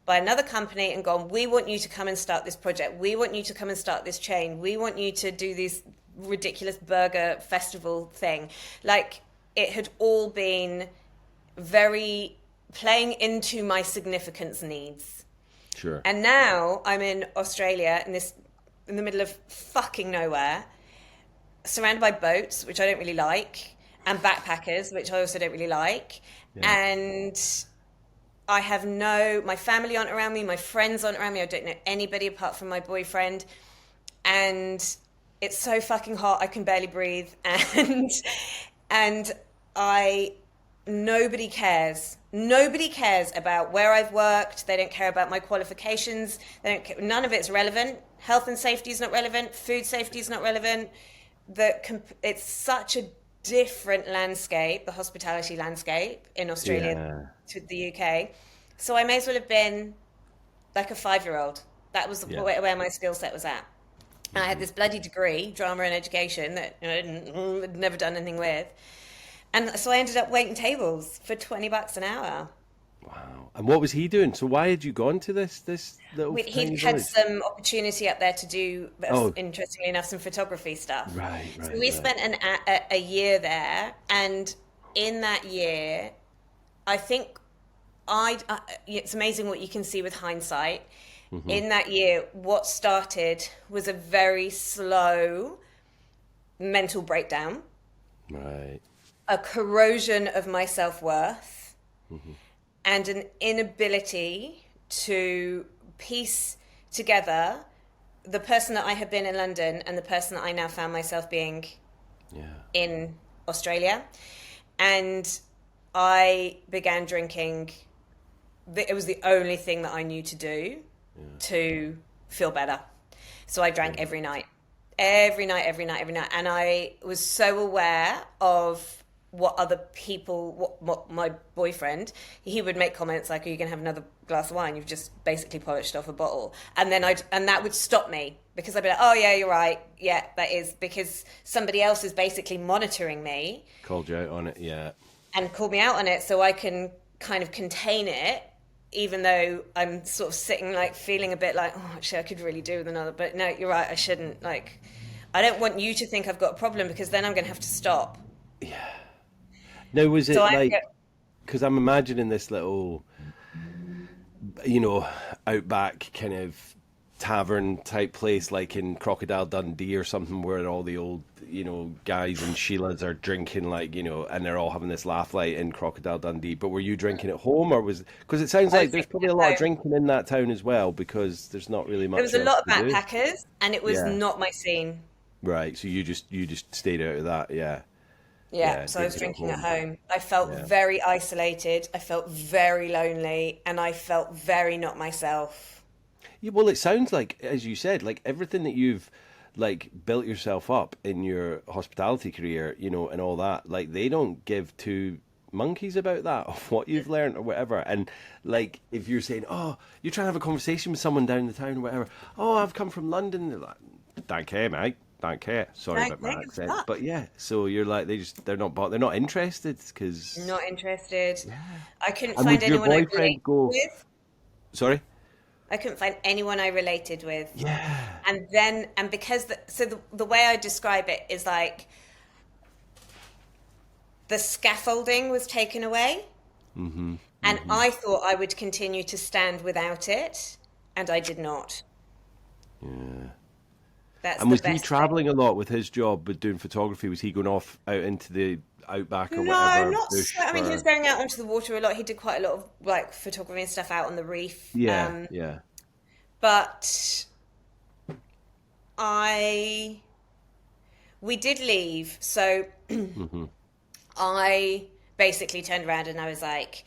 by another company and gone, we want you to come and start this project. We want you to come and start this chain. We want you to do this ridiculous burger festival thing. Like, it had all been very playing into my significance needs. Sure. And now I'm in Australia in the middle of fucking nowhere, surrounded by boats, which I don't really like, and backpackers, which I also don't really like. Yeah. And my family aren't around me, my friends aren't around me, I don't know anybody apart from my boyfriend. And it's so fucking hot, I can barely breathe. And I, nobody cares. Nobody cares about where I've worked. They don't care about my qualifications. They don't care. None of it's relevant. Health and safety is not relevant. Food safety is not relevant. It's such a different landscape, the hospitality landscape in Australia Yeah. to the UK. So I may as well have been like a 5-year-old. That was Yeah. where my skill set was at. And I had Hmm. this bloody degree, drama and education, that I'd never done anything with. And so I ended up waiting tables for $20 an hour. Wow. And what was he doing? So why had you gone to this little He'd tiny had village? some opportunity up there to do, Oh, interestingly enough, some photography stuff. right, So right, we right. spent a year there, and in that year, I think it's amazing what you can see with hindsight. Hmm. In that year, what started was a very slow mental breakdown, Right. a corrosion of my self-worth, Hmm. and an inability to piece together the person that I had been in London and the person that I now found myself being Yeah. in Australia. And I began drinking. It was the only thing that I knew to do Yeah. to feel better. So I drank Yeah. every night, every night, every night, every night. And I was so aware of what other people, what my boyfriend, he would make comments like, "Are you going to have another glass of wine? You've just basically polished off a bottle." And then and that would stop me because I'd be like, "Oh yeah, you're right. Yeah, that is," because somebody else is basically monitoring me Called you out on it. Yeah. and called me out on it so I can kind of contain it, even though I'm sort of sitting like feeling a bit like, oh, actually, I could really do with another. But no, you're right, I shouldn't. Like, I don't want you to think I've got a problem because then I'm going to have to stop. Yeah. Now, was So it I like, go, because I'm imagining this little, you know, outback kind of tavern type place like in Crocodile Dundee or something where all the old, you know, guys and Sheilas are drinking like, you know, and they're all having this laugh like in Crocodile Dundee. But were you drinking at home or was, because it sounds I was like there's drinking probably a at lot of home. drinking in that town as well because there's not really There was much a else lot of to do. backpackers, and it was Yeah. not my scene. Right. So you just stayed out of that. Yeah. Yeah, Yeah. so I was Drinking at drinking at home. home. I felt Yeah. very isolated. I felt very lonely, and I felt very not myself. Yeah, well, it sounds like, as you said, like everything that you've like built yourself up in your hospitality career, you know, and all that, like they don't give two monkeys about that of what you've learned or whatever. And like if you're saying, oh, you're trying to have a conversation with someone down the town or whatever, oh, I've come from London, they're like, don't care, mate. Don't care. Sorry Like, about no my give a accent, fuck. but yeah. So you're like they're not interested because Not interested. I couldn't and find would your anyone I boyfriend related go? with. Sorry. I couldn't find anyone I related with. Yeah. And because the way I describe it is like the scaffolding was taken away, Mm-hmm. and Mm-hmm. I thought I would continue to stand without it, and I did not. Yeah. That's And the was he best way. traveling a lot with his job, but doing photography? Was he going off out into the outback or No, whatever not so. bush I mean, he was for? going out onto the water a lot. He did quite a lot of like photography and stuff out on the reef. Yeah, yeah. But I we did leave, so Hmm. I basically turned around and I was like,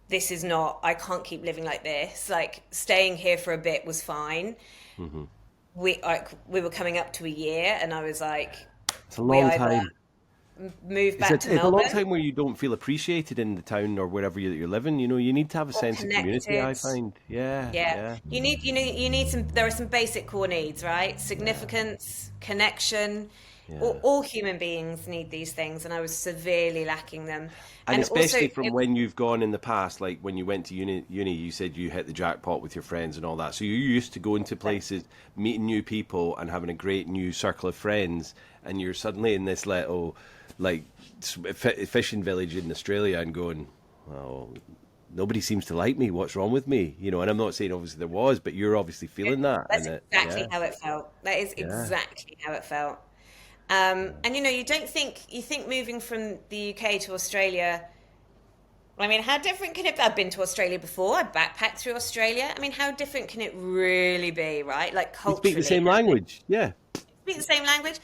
this is not, I can't keep living like this. Like, staying here for a bit was fine. Hmm. We were coming up to a year, and I was like, It's a we long either time. move back to It's a long Melbourne time where you don't feel appreciated in the town or wherever you're living. You know, you need to have a or sense of community, I connected. find. Yeah, Yeah, yeah, you need some. There are some basic core needs, right? Significance, connection, Yeah. All human beings need these things, and I was severely lacking them. And And also, especially from when you've gone in the past, like when you went to uni, you said you hit the jackpot with your friends and all that. So you're used to going to places, meeting new people, and having a great new circle of friends, and you're suddenly in this little, like, fishing village in Australia and going, well, nobody seems to like me. What's wrong with me? And I'm not saying obviously there was, but you're obviously feeling that, that's and exactly how it felt. That is yeah, exactly how it felt. And you don't think you think moving from the UK to Australia. I mean, how different can it be? I've been to Australia before. I backpacked through Australia. I mean, how different can it really be, right? Like we speak the culturally, same language. Yeah, speak the same language.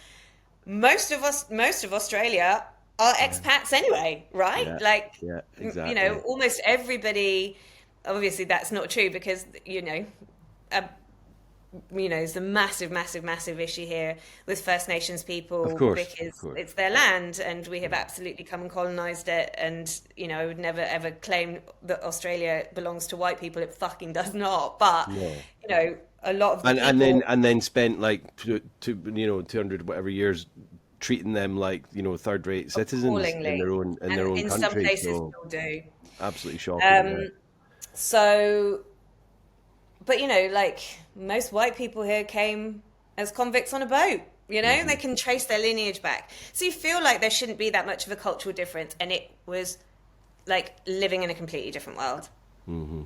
Most of Australia are yeah, expats anyway, right? yeah, Like, yeah, exactly. almost everybody. Obviously, that's not true because uh, there's a massive, massive, massive issue here with First Nations Of people course, of because course. it's their land and we have Yeah. absolutely come and colonized it. And, I would never ever claim that Australia belongs to white people. It fucking does not. But, No. a lot of the And people then spent like 200 whatever years treating them like third rate citizens in appallingly, their and own in some country. places So still do. absolutely shocking. Yeah. Um, so, but, like most white people here came as convicts on a boat. They Hmm. can trace their lineage back. So you feel like there shouldn't be that much of a cultural difference. And it was like living in a completely different world. Hmm.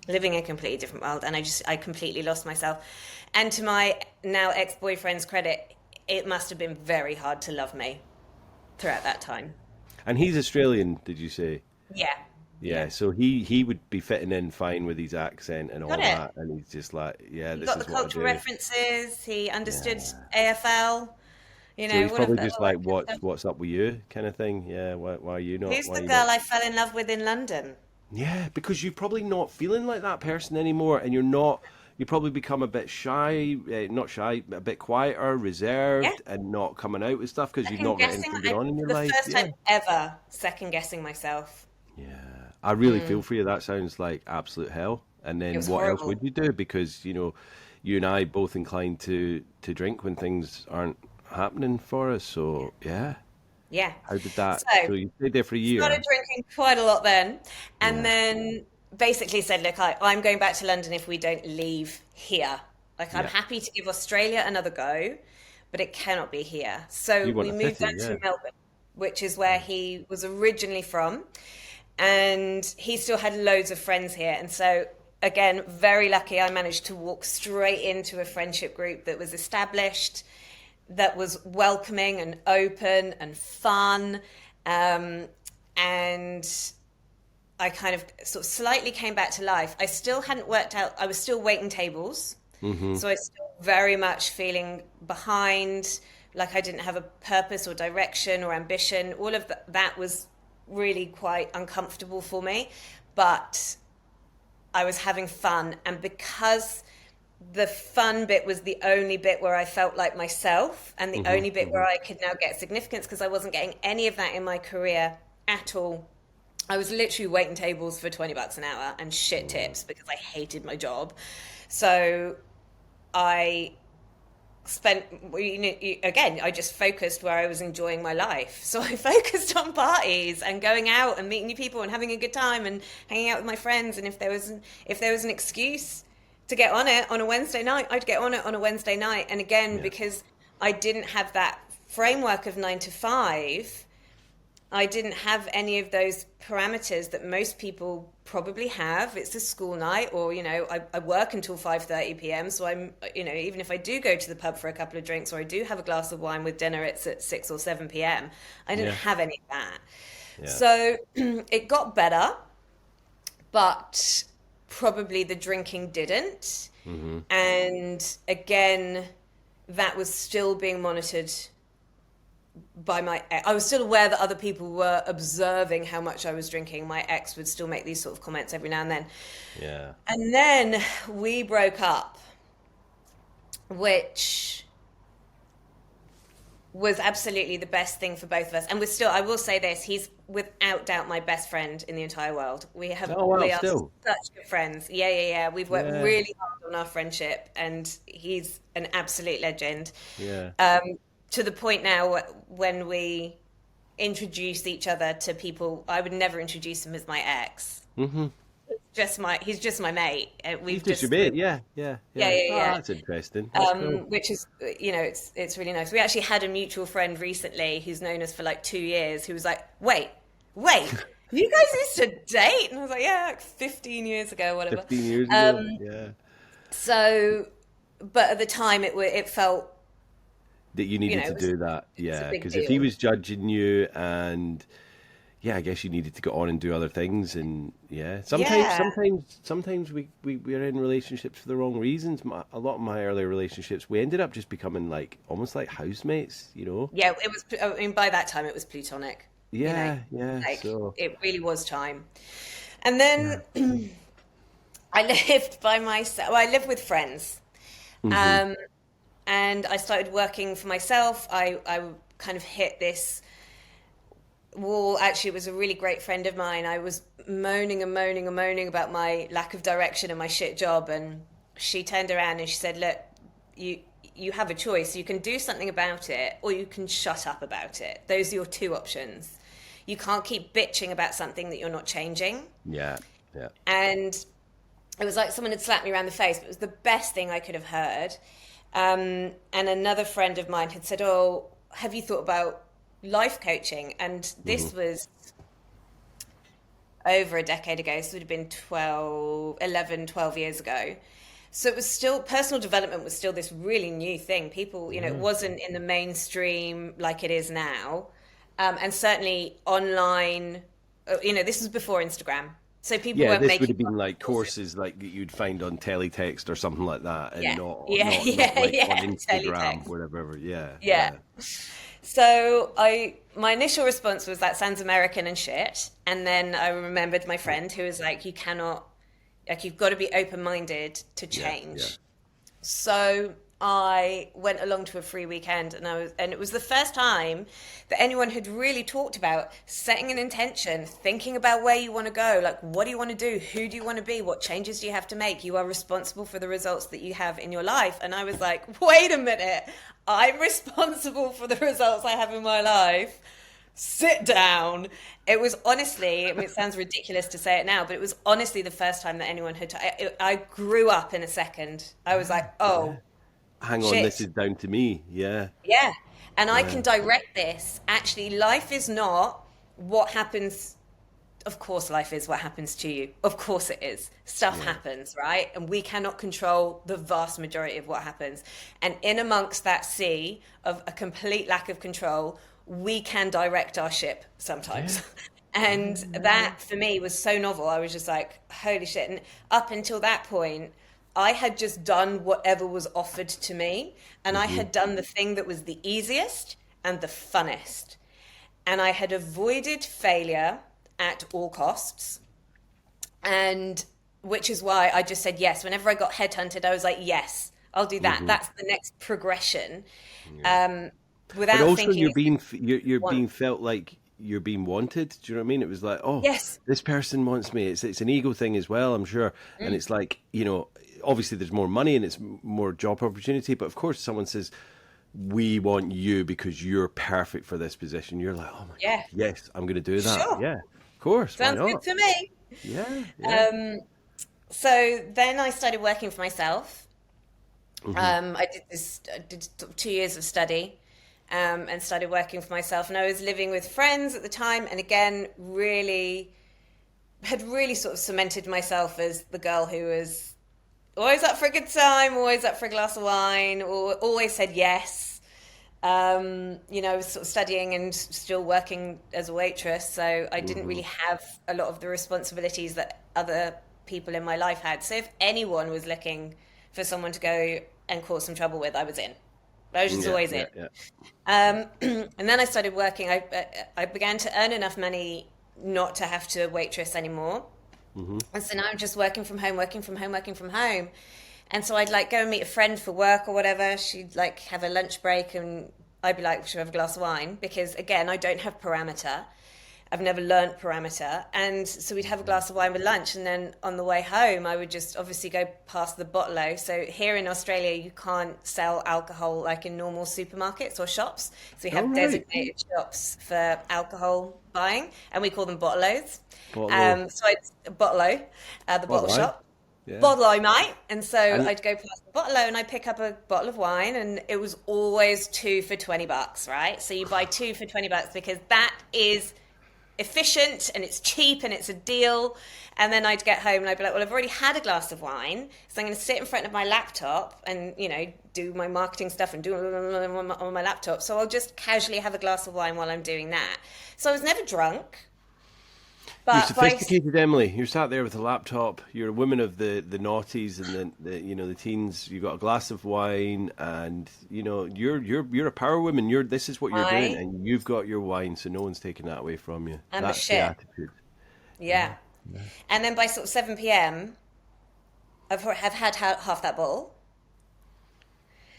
Living in a completely different world. And I completely lost myself. And to my now ex-boyfriend's credit, it must have been very hard to love me throughout that time. And he's Australian, did you say? Yeah. Yeah. Yeah. So he would be fitting in fine with his accent and Got all it. that, and he's just like, yeah, He this got the is what I cultural do. references. He understood Yeah. AFL, So he's all of probably that, just all that like, good stuff. what's up with you, kind of thing. Yeah. Why are you not? Who's Why are the you not? girl I fell in love with in London? Yeah, because you're probably not feeling like that person anymore, and you're not. You probably become a bit shy, not shy, a bit quieter, Yeah, reserved, and not coming out with stuff because you've second not got guessing. anything going on in For your the life. first Yeah, time ever, second guessing myself. yeah. I really feel for you. That sounds like absolute hell. And It then was what else horrible. would you do? Because you and I both inclined to drink when things aren't happening for us. Yeah. So yeah, Yeah. how did that? So So you stayed there for a started year. drinking quite a lot then, and Yeah, then basically said, "Look, I'm going back to London if we don't leave here. Like, I'm yeah. happy to give Australia another go, but it cannot be here." So You want we a moved city? down to Yeah, Melbourne, which is where he was originally from, and he still had loads of friends here. And so, again, very lucky, I managed to walk straight into a friendship group that was established, that was welcoming and open and fun. Um, and I kind of sort of slightly came back to life. I still hadn't worked out, I was still waiting tables. hmm, So I was still very much feeling behind, like I didn't have a purpose or direction or ambition. All of that was really quite uncomfortable for me. But I was having fun. And because the fun bit was the only bit where I felt like myself and the hmm, only bit hmm. where I could now get significance because I wasn't getting any of that in my career at all. I was literally waiting tables for 20 bucks an hour and shit tips because I hated my job. So I spent, again, I just focused where I was enjoying my life. So I focused on parties and going out and meeting new people and having a good time and hanging out with my friends. And if there was an excuse to get on it on a Wednesday night, I'd get on it on a Wednesday night. And again, Yeah, because I didn't have that framework of 9 to 5, I didn't have any of those parameters that most people probably have. It's a school night, or I work until 5:30 p.m. So even if I do go to the pub for a couple of drinks, or I do have a glass of wine with dinner, it's at 6 or 7 p.m. I didn't yeah, have any of that. yeah. So it got better, but probably the drinking didn't. Hmm. And again, that was still being monitored by my ex. I was still aware that other people were observing how much I was drinking. My ex would still make these sort of comments every now and then. Yeah. And then we broke up, which was absolutely the best thing for both of us. And we're still, I will say this, he's without doubt my best friend in the entire world. Oh wow, We are still. such good friends. Yeah, yeah, yeah. We've worked Yeah, really hard on our friendship, and he's an absolute legend. yeah. to the point now when we introduce each other to people, I would never introduce him as my ex. Mm-hmm. He's just my mate. He's We've just your just mate. Yeah, yeah, yeah, yeah. yeah, Oh, that's interesting. That's cool. which is, it's really nice. We actually had a mutual friend recently who's known us for like 2 years who was like, wait, you guys used to date? And I was like, yeah, like 15 years ago, whatever. 15 years ago. Um, Yeah. so, but at the time it felt, That you needed to it was, do that. it was a Yeah. big Because if he deal. was judging you and yeah, I guess you needed to go on and do other things, and yeah, Yeah. sometimes we're in relationships for the wrong reasons. A lot of my earlier relationships, we ended up just becoming like almost like housemates, you know? Yeah, it was, I mean, by that time it was platonic, you know, Yeah, yeah. like So it really was time. And yeah. then I lived by myself. Well, I lived with friends. Hmm. Um, and I started working for myself. I kind of hit this wall. Actually, it was a really great friend of mine. I was moaning and moaning and moaning about my lack of direction and my shit job. And she turned around and she said, look, you, you have a choice. You can do something about it or you can shut up about it. Those are your two options. You can't keep bitching about something that you're not changing. Yeah, yeah. And it was like someone had slapped me around the face, but it was the best thing I could have heard. And another friend of mine had said, oh, have you thought about life coaching? And Hmm. this was over a decade ago, so it would have been 12 years ago. So it was still, personal development was still this really new thing. People, it Yeah. wasn't in the mainstream like it is now. And certainly online, this was before Instagram. So people Yeah, weren't this would making have been like courses. courses like that you'd find on teletext or something like that, and Yeah, not yeah, not yeah, like on yeah. Instagram, Teletext. whatever. Yeah, Yeah. yeah. So my initial response was that sounds American and shit. And then I remembered my friend who was like, you cannot, like, you've got to be open-minded to Yeah, yeah. change. So I went along to a free weekend and it was the first time that anyone had really talked about setting an intention, thinking about where you want to go, like what do you want to do, who do you want to be, what changes do you have to make? You are responsible for the results that you have in your life. And I was like, wait a minute, I'm responsible for the results I have in my life. Sit down. It was honestly, I mean, it sounds ridiculous to say it now, but it was honestly the first time that anyone had. I grew up in a second. I was Yeah, like, yeah. oh, Hang on, this shit. is down to me. Yeah, Yeah. And I yeah, can direct this. Actually, life is not what happens. Of course, life is what happens to you. Of course, it is. Stuff yeah, happens, right? And we cannot control the vast majority of what happens. And in amongst that sea of a complete lack of control, we can direct our ship yeah, sometimes. yeah, And yeah, yeah. that for me was so novel. I was just like, holy shit. And up until that point, I had just done whatever was offered to me. And I Hmm. had done the thing that was the easiest and the funnest. And I had avoided failure at all costs. And which is why I just said yes. Whenever I got headhunted, I was like, yes, I'll do that. Hmm. That's the next progression. Yeah. Um, But without also, thinking, you're want. being felt like you're being wanted. Do you know what I mean? It was like, oh, Yes. this person wants me. It's an ego thing as well, I'm sure. And Mm. it's like, obviously there's more money and it's more job opportunity. But of course, someone says, we want you because you're perfect for this position. You're like, oh my God, Yeah. yes, I'm going to do that. Sure. Yeah, of course. Why Sounds good not? to me. Yeah, yeah. Um, so then I started working for myself. Hmm. I did 2 years of study, and started working for myself. And I was living with friends at the time, and again, really sort of cemented myself as the girl who was always up for a good time, always up for a glass of wine, or always said yes. I was sort of studying and still working as a waitress, so I didn't Hmm. really have a lot of the responsibilities that other people in my life had. So if anyone was looking for someone to go and cause some trouble with, I was in. I was just Yeah, always yeah, in. yeah. And then I started working. I began to earn enough money not to have to waitress anymore. Hmm. And so now I'm just working from home, working from home, working from home. And so I'd like go and meet a friend for work or whatever. She'd like have a lunch break and I'd be like, should we have a glass of wine? Because again, I don't have parameter. I've never learnt parameter. And so we'd have a glass of wine with lunch. And then on the way home, I would just obviously go past the bottle-o. So here in Australia, you can't sell alcohol like in normal supermarkets or shops. So we All have right. designated shops for alcohol buying, and we call them bottle-os. Bottle. So I bottle-o, the bottle Bottle wine. shop. Yeah. Bottle-o, mate. And so And I'd go past the bottle-o and I'd pick up a bottle of wine, and it was always two for $20, right? So you buy two for $20 because that is efficient and it's cheap and it's a deal. And then I'd get home and I'd be like, well, I've already had a glass of wine, so I'm going to sit in front of my laptop and, you know, do my marketing stuff and do on my laptop. So I'll just casually have a glass of wine while I'm doing that. So I was never drunk, you're but by sophisticated, Emily. You're sat there with a laptop. You're a woman of the noughties and the you know the teens. You've got a glass of wine, and you know you're a power woman. This is what you're doing, I and you've got your wine, so no one's taking that away from you. am the That's the shit. attitude. Yeah, Yeah. yeah, And then by sort of 7 p.m., have had half that bottle.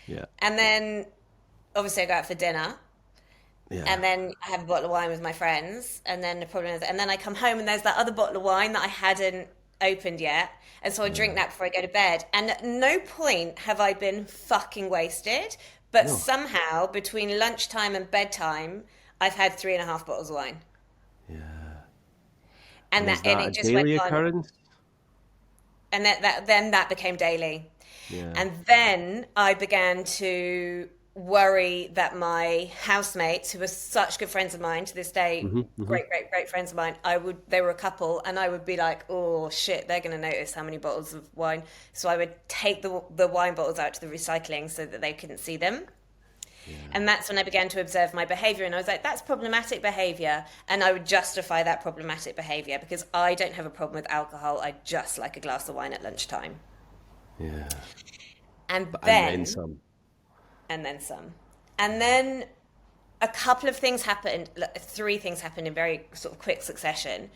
yeah, And then obviously I go out for dinner. yeah. And then I have a bottle of wine with my friends. And then the problem is, and then I come home and there's that other bottle of wine that I hadn't opened yet. And so I drink that before I go to bed. And at no point have I been fucking wasted. But No, somehow between lunchtime and bedtime, I've had 3.5 bottles of wine. yeah. And And is and that a it just went daily on. occurrence? And then that became daily. Yeah. And then I began to worry that my housemates, who were such good friends of mine to this day, Hmm, hmm. great friends of mine, they were a couple, and I would be like, oh shit, they're going to notice how many bottles of wine. So I would take the wine bottles out to the recycling so that they couldn't see them. Yeah. And that's when I began to observe my behavior. And I was like, that's problematic behavior. And I would justify that problematic behavior because I don't have a problem with alcohol. I just like a glass of wine at lunchtime. Yeah. And And then then, some. and then some. And then a couple of things happened, like, three things happened in very sort of quick succession.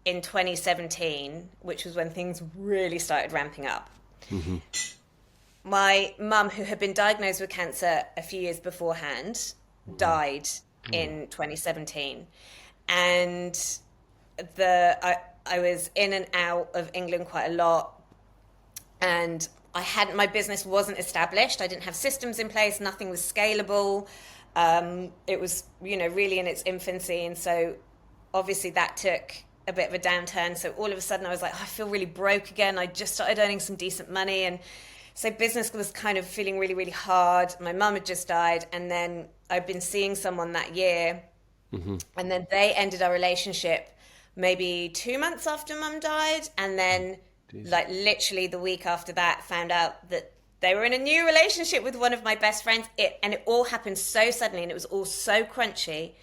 In 2017, which was when things really started ramping up. Hmm. My mum, who had been diagnosed with cancer a few years beforehand, died in 2017. And I was in and out of England quite a lot. And my business wasn't established. I didn't have systems in place. Nothing was scalable. It was, you know, really in its infancy. And so obviously that took a bit of a downturn. So all of a sudden I was like, oh, I feel really broke again. I just started earning some decent money. And so business was kind of feeling really, really hard. My mum had just died. And then I'd been seeing someone that year. Hmm. And then they ended our relationship maybe 2 months after mum died. And then, Jesus. like, literally the week after that, found out that they were in a new relationship with one of my best friends. And it all happened so suddenly and it was all so crunchy.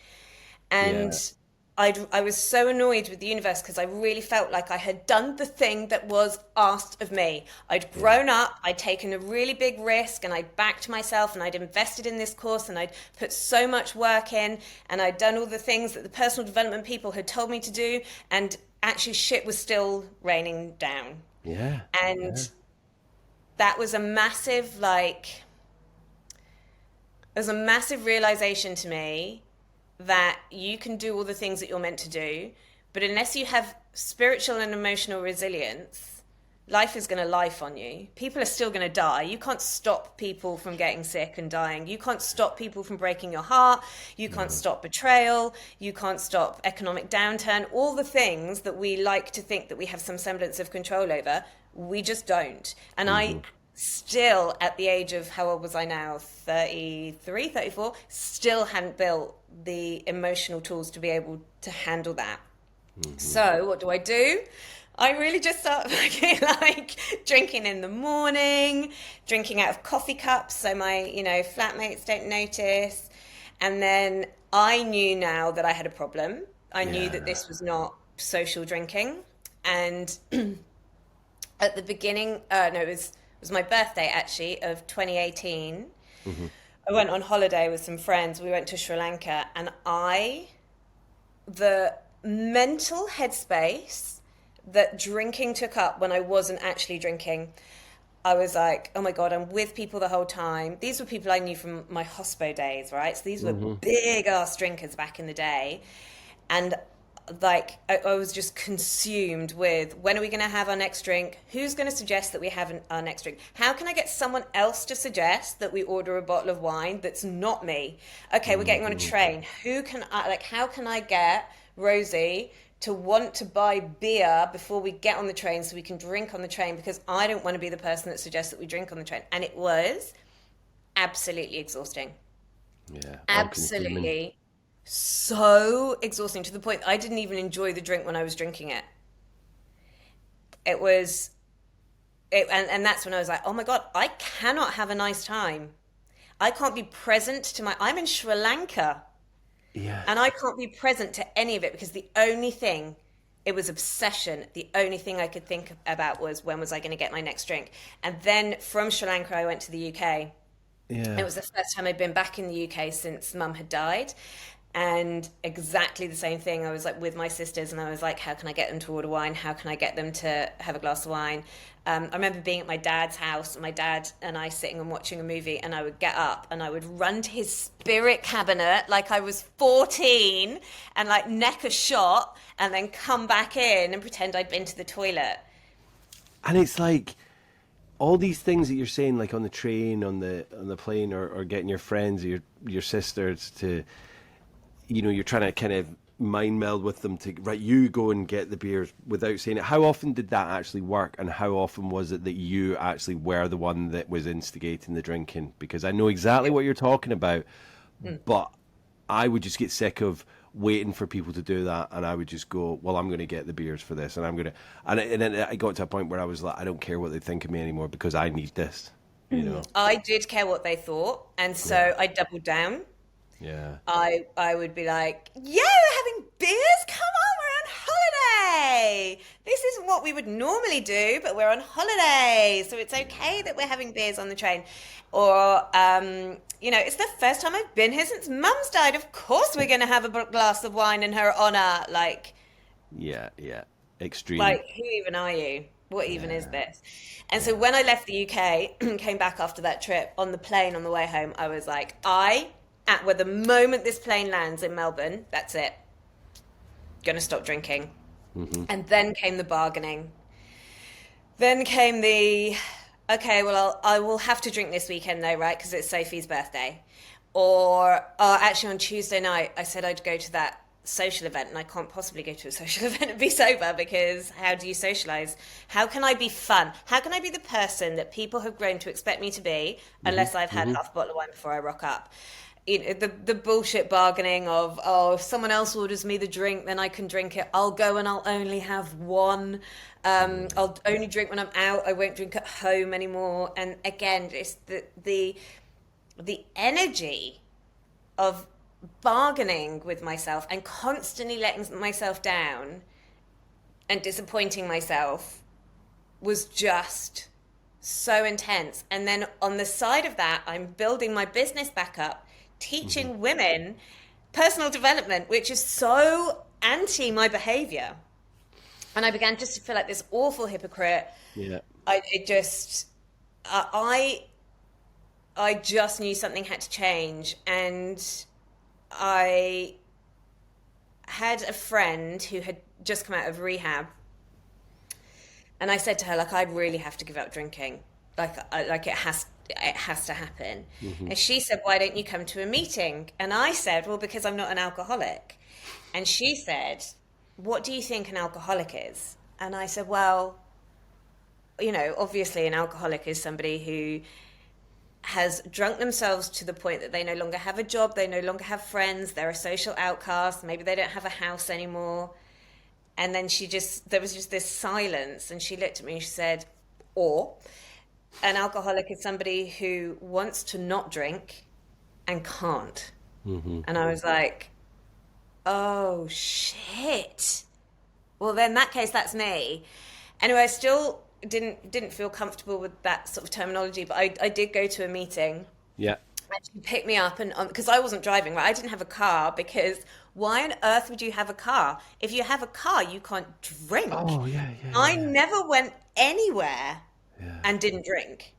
And Yeah. I was so annoyed with the universe because I really felt like I had done the thing that was asked of me. I'd Yeah. grown up, I'd taken a really big risk, and I'd backed myself, and I'd invested in this course, and I'd put so much work in, and I'd done all the things that the personal development people had told me to do, and actually shit was still raining down. Yeah. Yeah. And that was a massive, like, it was a massive realization to me that you can do all the things that you're meant to do, but unless you have spiritual and emotional resilience, life is going to life on you. People are still going to die. You can't stop people from getting sick and dying. You can't stop people from breaking your heart. You can't No. stop betrayal. You can't stop economic downturn. All the things that we like to think that we have some semblance of control over, we just don't. And I Hmm. still, at the age of, how old was I now? 33, 34, still hadn't built the emotional tools to be able to handle that. Hmm. So what do? I really just start fucking like drinking in the morning, drinking out of coffee cups so my, you know, flatmates don't notice. And then I knew now that I had a problem. I knew that Yeah. this was not social drinking. And at the beginning, no, it was my birthday actually of 2018. Hmm. I went on holiday with some friends. We went to Sri Lanka, and the mental headspace that drinking took up when I wasn't actually drinking, I was like, oh my God, I'm with people the whole time. These were people I knew from my hospo days, right? So these were Hmm. big ass drinkers back in the day. And like I was just consumed with when are we going to have our next drink? Who's going to suggest that we have our next drink? How can I get someone else to suggest that we order a bottle of wine that's not me? Okay, we're getting on a Hmm. train. Who can I like? How can I get Rosie to want to buy beer before we get on the train so we can drink on the train? Because I don't want to be the person that suggests that we drink on the train. And it was absolutely exhausting. Yeah, all consuming. Absolutely so exhausting to the point I didn't even enjoy the drink when I was drinking it. It was and that's when I was like, oh my God, I cannot have a nice time. I can't be present to my I'm in Sri Lanka Yeah. and I can't be present to any of it because the only thing it was obsession. The only thing I could think about was when was I going to get my next drink? And then from Sri Lanka, I went to the UK. It Yeah. was the first time I'd been back in the UK since mum had died. And exactly the same thing. I was like with my sisters, and I was like, how can I get them to order wine? How can I get them to have a glass of wine? I remember being at my dad's house, my dad and I sitting and watching a movie, and I would get up and I would run to his spirit cabinet like I was 14 and like neck a shot and then come back in and pretend I'd been to the toilet. And it's like all these things that you're saying, like on the train, on the plane, or getting your friends or your sisters to, you're trying to kind of mind meld with them to, right, you go and get the beers without saying it. How often did that actually work, and how often was it that you actually were the one that was instigating the drinking? Because I know exactly what you're talking about, Mm. but I would just get sick of waiting for people to do that, and I would just go, well, I'm going to get the beers for this, and I'm going to, and then I got to a point where I was like, I don't care what they think of me anymore because I need this, you know? I did care what they thought, and Yeah, so I doubled down. yeah. I would be like, yeah, we're having beers. Come on, we're on holiday. This isn't what we would normally do, but we're on holiday, so it's okay that we're having beers on the train. Or, it's the first time I've been here since Mum's died. Of course, we're going to have a glass of wine in her honor. Yeah, yeah. Extreme. Like, who even are you? What even is Yeah, this? And so yeah. when I left the UK, came back after that trip on the plane on the way home, I was like, at where the moment this plane lands in Melbourne, that's it. Gonna stop drinking. Hmm. And then came the bargaining. Then came the, okay, well, I will have to drink this weekend though, right? Because it's Sophie's birthday. Or actually on Tuesday night, I said I'd go to that social event, and I can't possibly go to a social event and be sober because how do you socialize? How can I be fun? How can I be the person that people have grown to expect me to be Hmm. unless I've had Hmm. half a bottle of wine before I rock up? The bullshit bargaining of, oh, if someone else orders me the drink, then I can drink it. I'll go and I'll only have one. I'll only drink when I'm out. I won't drink at home anymore. And again, it's the energy of bargaining with myself and constantly letting myself down and disappointing myself was just so intense. And then on the side of that, I'm building my business back up, Hmm. teaching women personal development, which is so anti my behavior. And I began just to feel like this awful hypocrite. Yeah. I it just I I just knew something had to change, and I had a friend who had just come out of rehab, and I said to her, like, I really have to give up drinking. Like it has to happen. Hmm. And she said, why don't you come to a meeting? And I said, well, because I'm not an alcoholic. And she said, what do you think an alcoholic is? And I said, well, obviously an alcoholic is somebody who has drunk themselves to the point that they no longer have a job, they no longer have friends, they're a social outcast, maybe they don't have a house anymore. And then there was just this silence, and she looked at me and she said, or an alcoholic is somebody who wants to not drink and can't. Hmm. And I was like, oh shit. Well, then in that case, that's me. Anyway, I still didn't feel comfortable with that sort of terminology, but I did go to a meeting. Yeah. And she picked me up, and because I wasn't driving, right? I didn't have a car because why on earth would you have a car? If you have a car, you can't drink. Oh, yeah, yeah, I yeah. never went anywhere Yeah, and didn't drink.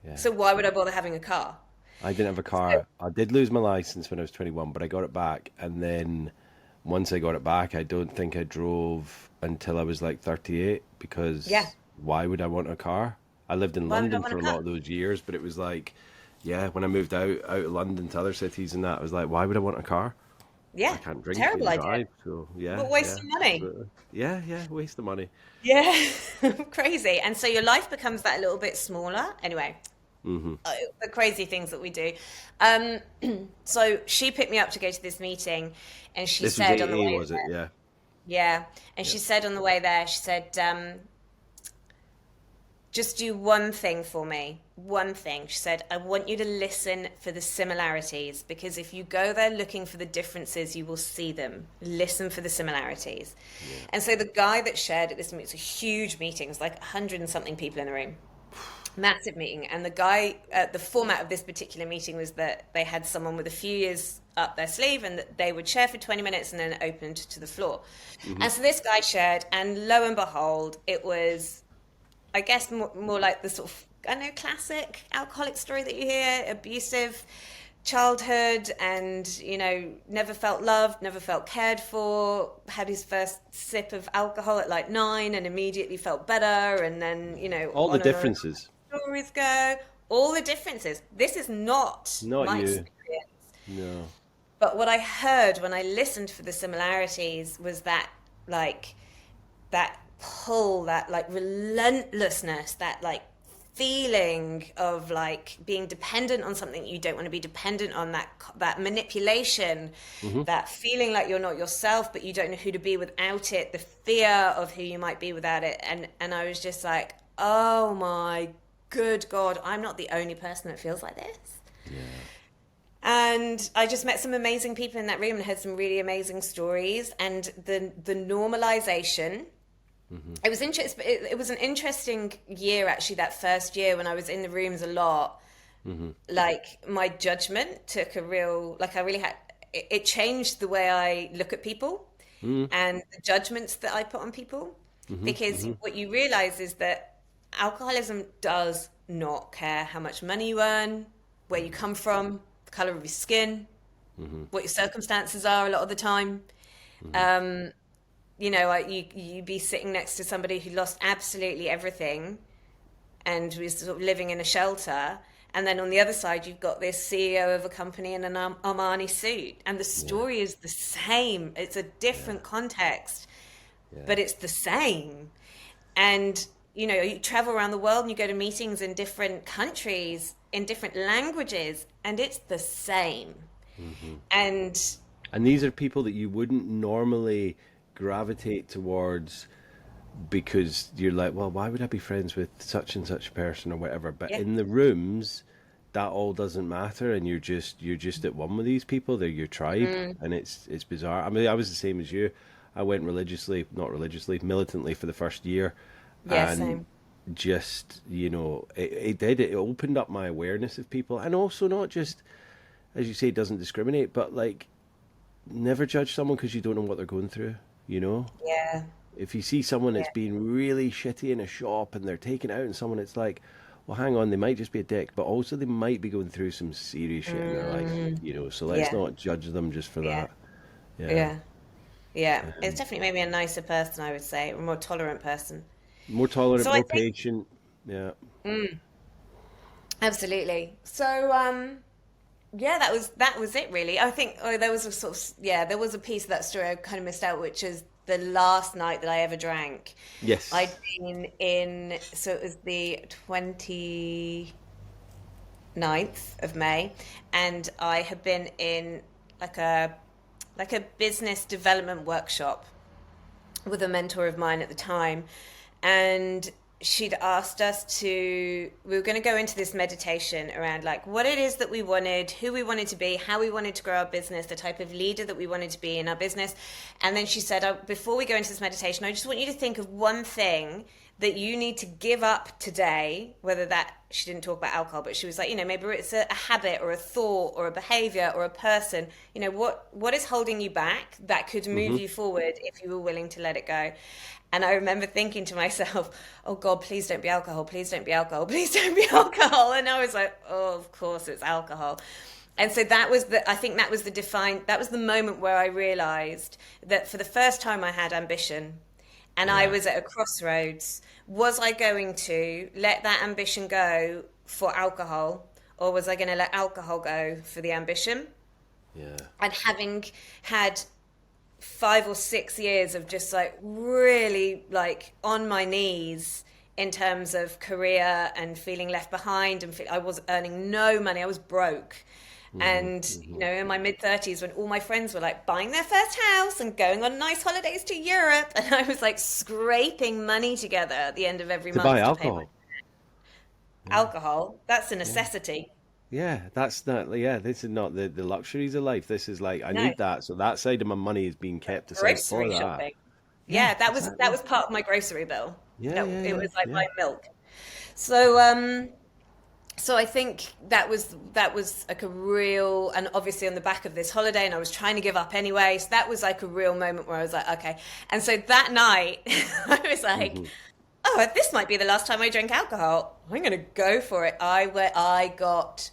yeah. So why would I bother having a car? I didn't have a So, car. I did lose my license when I was 21, but I got it back. And then once I got it back, I don't think I drove until I was like 38 Yeah. because why would I want a car? I lived in Why would I London want for a a car? lot of those years, but it was like, yeah, when I moved out of London to other cities and that, I was like, why would I want a car? I Yeah. can't drink Terrible and idea. drive, so yeah, But waste yeah, of money. absolutely. Yeah, yeah, waste of money. Yeah. Crazy. And so your life becomes that little bit smaller. Anyway, the crazy things that we do. Um, so she picked me up to go to this meeting, and she This was said on the AA, way was it? there, Yeah, yeah, and yeah. she said on the way there, she said, just do one thing for me. One thing. She said, I want you to listen for the similarities because if you go there looking for the differences, you will see them. Listen for the similarities. Yeah. And so the guy that shared at this meeting, it's a huge meeting, it's like 100 and something people in the room, massive meeting. And the guy, the format of this particular meeting was that they had someone with a few years up their sleeve and that they would share for 20 minutes and then opened to the floor. Hmm. And so this guy shared, and lo and behold, it was, I guess, more like the sort of, I know, classic alcoholic story that you hear, abusive childhood and, never felt loved, never felt cared for, had his first sip of alcohol at like 9 and immediately felt better. And then, All the on and on differences. stories go, all the differences. This is not Not my you. experience. No. But what I heard when I listened for the similarities was that, like, that pull, that like relentlessness, that like feeling of like being dependent on something you don't want to be dependent on, that manipulation, Hmm. that feeling like you're not yourself, but you don't know who to be without it, the fear of who you might be without it. And I was just like, oh my good God, I'm not the only person that feels like this. Yeah. And I just met some amazing people in that room and heard some really amazing stories. And the normalization. Hmm. It was interesting. It was an interesting year, actually. That first year when I was in the rooms a lot, Hmm. like my judgment took a real, like I really had. It changed the way I look at people Hmm. and the judgments that I put on people, Hmm. because Hmm. what you realize is that alcoholism does not care how much money you earn, where you come from, the color of your skin, Hmm. what your circumstances are. A lot of the time, Hmm. um, you be sitting next to somebody who lost absolutely everything and was sort of living in a shelter, and then on the other side you've got this CEO of a company in an Armani suit, and the Yeah. story is the same. It's a different Yeah. context, Yeah. but it's the same. And you travel around the world and you go to meetings in different countries in different languages, and it's the same. Hmm. And And these are people that you wouldn't normally gravitate towards because you're like, well, why would I be friends with such and such a person or whatever? But yeah. in the rooms, that all doesn't matter, and you're just at one with these people. They're your tribe, Mm, and it's bizarre. I mean, I was the same as you. I went religiously, not religiously, militantly for the first year, yeah, and same. just it opened up my awareness of people, and also not just as you say, it doesn't discriminate, but like never judge someone because you don't know what they're going through. You know, Yeah, if you see someone yeah. that's being really shitty in a shop and they're taking it out on someone, it's like, well, hang on, they might just be a dick, but also they might be going through some serious shit in their life, Mm, so let's yeah, not judge them just for yeah, that. Yeah. yeah. Yeah, it's Um, definitely made me a nicer person, I would say, a more tolerant person. More tolerant, So I more think, patient. Yeah. absolutely. So, yeah, that was it really. I think there was a sort of, yeah, there was a piece of that story I kind of missed out, which is the last night that I ever drank. I'd Yes. been in, so it was the 29th of May, and I had been in like a business development workshop with a mentor of mine at the time, and she'd asked us to, we were going to go into this meditation around like what it is that we wanted, who we wanted to be, how we wanted to grow our business, the type of leader that we wanted to be in our business. And then she said, before we go into this meditation, I just want you to think of one thing that you need to give up today, whether that, she didn't talk about alcohol, but she was like, maybe it's a habit or a thought or a behavior or a person, what is holding you back that could move Hmm. you forward if you were willing to let it go. And I remember thinking to myself, oh God, please don't be alcohol, please don't be alcohol, please don't be alcohol. And I was like, oh, of course it's alcohol. And so that was the, I think that was that was the moment where I realized that for the first time I had ambition and I Yeah. was at a crossroads. Was I going to let that ambition go for alcohol, or was I going to let alcohol go for the ambition? Yeah. And having had 5 or 6 years of just like really like on my knees in terms of career and feeling left behind and I was earning no money. I was broke. Hmm. And, Hmm. in my mid 30s, when all my friends were like buying their first house and going on nice holidays to Europe, and I was like scraping money together at the end of every To buy month to pay my alcohol. Yeah. alcohol, that's a Yeah. necessity. Yeah, that's not, yeah, this is not the luxuries of life. This is like, I No, need that. So that side of my money is being kept aside for grocery that. shopping. Yeah, Yeah, that exactly. was part of my grocery bill. Yeah, That yeah, it yeah, was like yeah. my milk. So so I think that was like a real, and obviously on the back of this holiday, and I was trying to give up anyway. So that was like a real moment where I was like, okay. And so that night, I was like, Hmm. oh, this might be the last time I drink alcohol. I'm gonna go for it. I got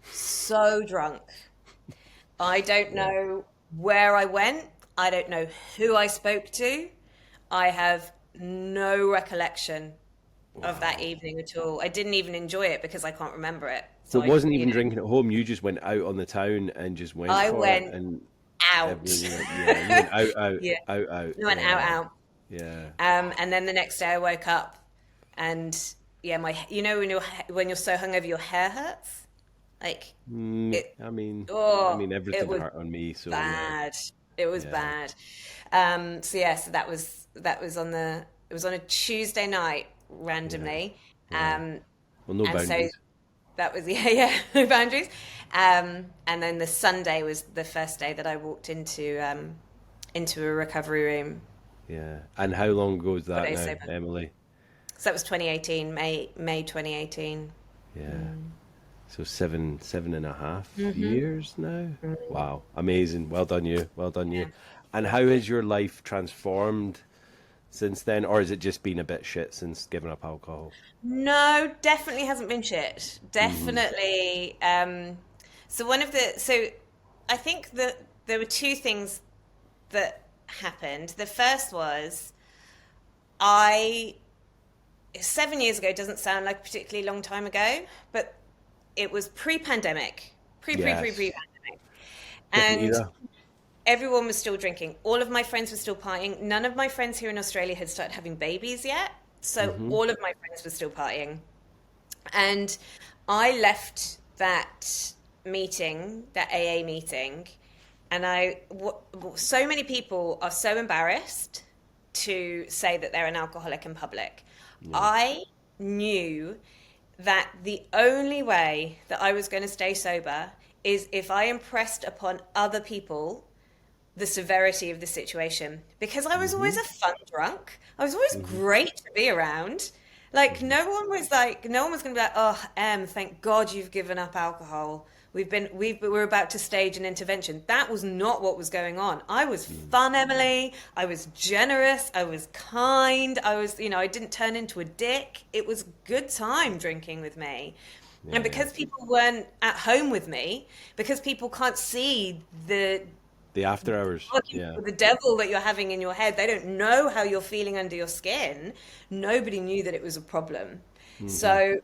so drunk. I don't Yeah. know where I went. I don't know who I spoke to. I have no recollection of that Wow. evening at all. I didn't even enjoy it because I can't remember it. So So it I, wasn't even drinking at home. You just went out on the town and just went I for it, went and out. everyone went, yeah, you went out, out, Yeah, out, out. I went out, Yeah, out. yeah. And then the next day I woke up and yeah, when you're so hungover, your hair hurts. Like Mm, it. I Oh, mean, it everything was hurt on me. So yeah, bad. It was yeah, bad. So yeah, so that was on the it was on a Tuesday night yeah, randomly. yeah. Um, Well, no and so boundaries. that was yeah, no boundaries. And then the Sunday was the first day that I walked into a recovery room, Yeah. And how long ago is 4 that days now, sober. Emily? So that was 2018, May 2018. Yeah. So seven and a half Hmm. years now. Wow, amazing. Well done, you. Well done, you. Yeah. And how has your life transformed since then, or has it just been a bit shit since giving up alcohol? No, definitely hasn't been shit. Hmm. Definitely. So I think that there were two things that happened. The first was I 7 years ago doesn't sound like a particularly long time ago, but it was pre-pandemic, Yes. pre-pandemic, Different and era. everyone was still drinking. All of my friends were still partying. None of my friends here in Australia had started having babies yet, so Hmm. all of my friends were still partying. And I left that meeting, that AA meeting, and so many people are so embarrassed to say that they're an alcoholic in public. Yeah. I knew that the only way that I was going to stay sober is if I impressed upon other people the severity of the situation, because I was always Hmm. a fun drunk. I was always Hmm. great to be around. Like no one was going to be like, "Oh, Em, thank God you've given up alcohol. We're about to stage an intervention." That was not what was going on. I was fun, Emily. I was generous. I was kind. I didn't turn into a dick. It was good time drinking with me. And Yeah, yeah. because people weren't at home with me, because people can't see the The after hours. working Yeah. with the devil that you're having in your head. They don't know how you're feeling under your skin. Nobody knew that it was a problem. Hmm. So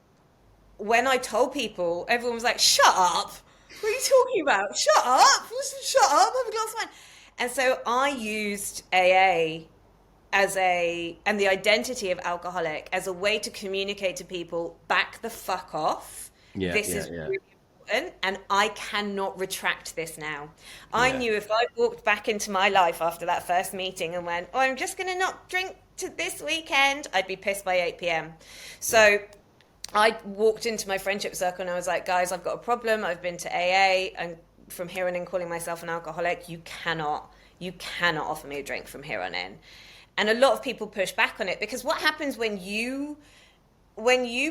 when I told people, everyone was like, "Shut up! What are you talking about? Shut up! Listen, shut up! Have a glass of wine." And so I used AA and the identity of alcoholic as a way to communicate to people, back the fuck off. Yeah, This yeah, is yeah, really important, and I cannot retract this now. I yeah. knew if I walked back into my life after that first meeting and went, "Oh, I'm just going to not drink to this weekend," I'd be pissed by 8 p.m. Yeah. So I walked into my friendship circle and I was like, "Guys, I've got a problem. I've been to AA, and from here on in, calling myself an alcoholic, you cannot offer me a drink from here on in." And a lot of people push back on it, because what happens when you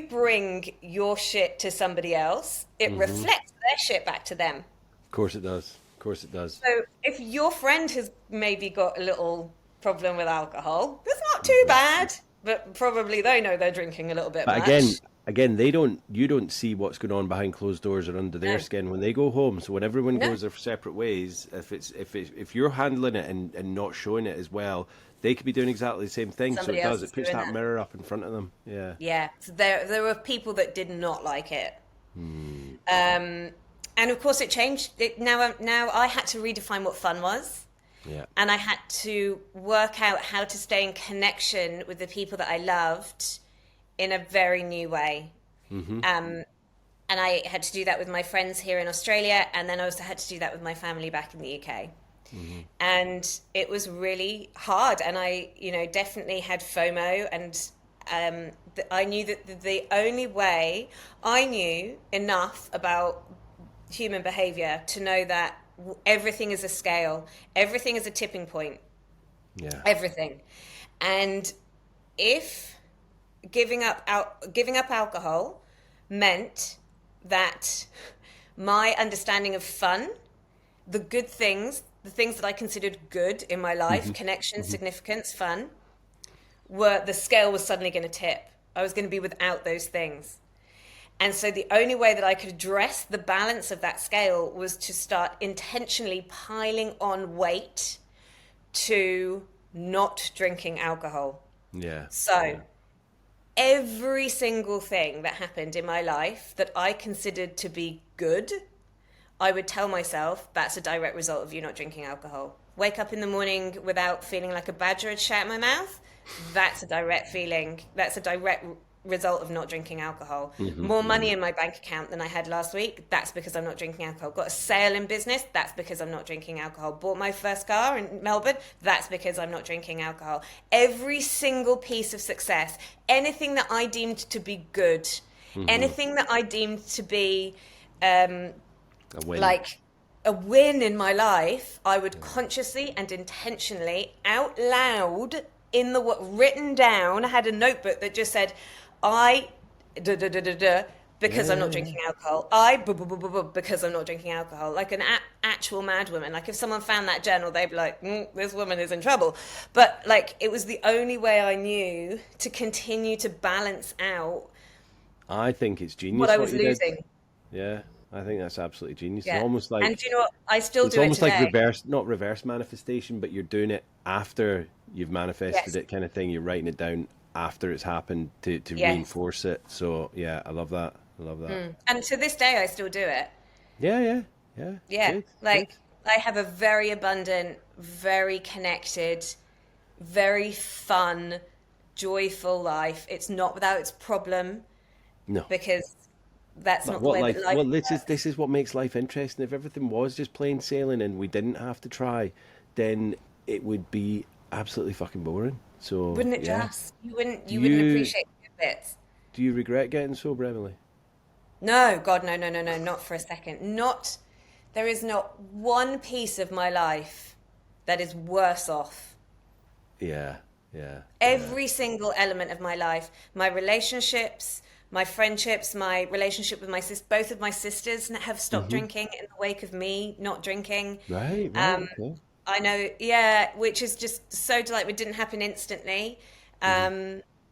bring your shit to somebody else, it Hmm. reflects their shit back to them. Of course it does. Of course it does. So if your friend has maybe got a little problem with alcohol, that's not too Hmm. bad, but probably they know they're drinking a little bit But again, much. again, you don't see what's going on behind closed doors or under their No, skin when they go home. So when everyone no, goes their separate ways, if you're handling it and not showing it as well, they could be doing exactly the same thing. So somebody it else does. is It puts doing that that. mirror up in front of them. Yeah. Yeah, so there were people that did not like it. Hmm. And of course, it changed. Now I had to redefine what fun was, Yeah. and I had to work out how to stay in connection with the people that I loved in a very new way. Mm-hmm. Um, and I had to do that with my friends here in Australia, and then I also had to do that with my family back in the UK. Mm-hmm. And it was really hard, and I, definitely had FOMO, and I knew that the only way I knew enough about human behavior to know that everything is a scale, everything is a tipping point, Yeah. everything. And if giving up alcohol meant that my understanding of fun, the good things, the things that I considered good in my life, Mm-hmm. connection, Mm-hmm. significance, fun, were the scale was suddenly going to tip. I was going to be without those things. And so the only way that I could address the balance of that scale was to start intentionally piling on weight to not drinking alcohol. Yeah. So Yeah. every single thing that happened in my life that I considered to be good, I would tell myself that's a direct result of you not drinking alcohol. Wake up in the morning without feeling like a badger had shat in my mouth. That's a direct feeling. That's a direct result of not drinking alcohol. Mm-hmm. More Mm-hmm. money in my bank account than I had last week. That's because I'm not drinking alcohol. Got a sale in business. That's because I'm not drinking alcohol. Bought my first car in Melbourne. That's because I'm not drinking alcohol. Every single piece of success, anything that I deemed to be good, Mm-hmm. anything that I deemed to be um, A win. like a win in my life, I would Yeah. consciously and intentionally, out loud, written down, I had a notebook that just said, I, da, da, da, da, da, Yeah. because I'm Yeah. not Yeah. drinking alcohol. I, bu, bu, bu, bu, bu, because I'm not drinking alcohol. Like an actual mad woman. Like if someone found that journal, they'd be like, this woman is in trouble. But like it was the only way I knew to continue to balance out I think it's what genius I what was you did. losing. Yeah. I think that's absolutely genius. Yeah. And do you know what? I still It's do it almost like today. reverse, not reverse manifestation, but you're doing it after you've manifested Yes. it, kind of thing. You're writing it down after it's happened to Yes. reinforce it. So yeah, I love that. I love that. And to this day, I still do it. Yeah, yeah, yeah. Yeah. Good, Like, good. I have a very abundant, very connected, very fun, joyful life. It's not without its problem No, because that's but not the way that life well, this works. is what makes life interesting. If everything was just plain sailing and we didn't have to try, then it would be absolutely fucking boring. So Wouldn't it yeah. just? Do You wouldn't you appreciate the good bits. do you regret getting sober, Emily? No, God, no, no, no, no, not for a second. Not, there is not one piece of my life that is worse off. Yeah, yeah, yeah. Every single element of my life, my relationships, my friendships, my relationship with both of my sisters have stopped Mm-hmm. drinking in the wake of me not drinking. Right, right, Um, okay. I know, yeah, which is just so delightful. It didn't happen instantly, Mm-hmm.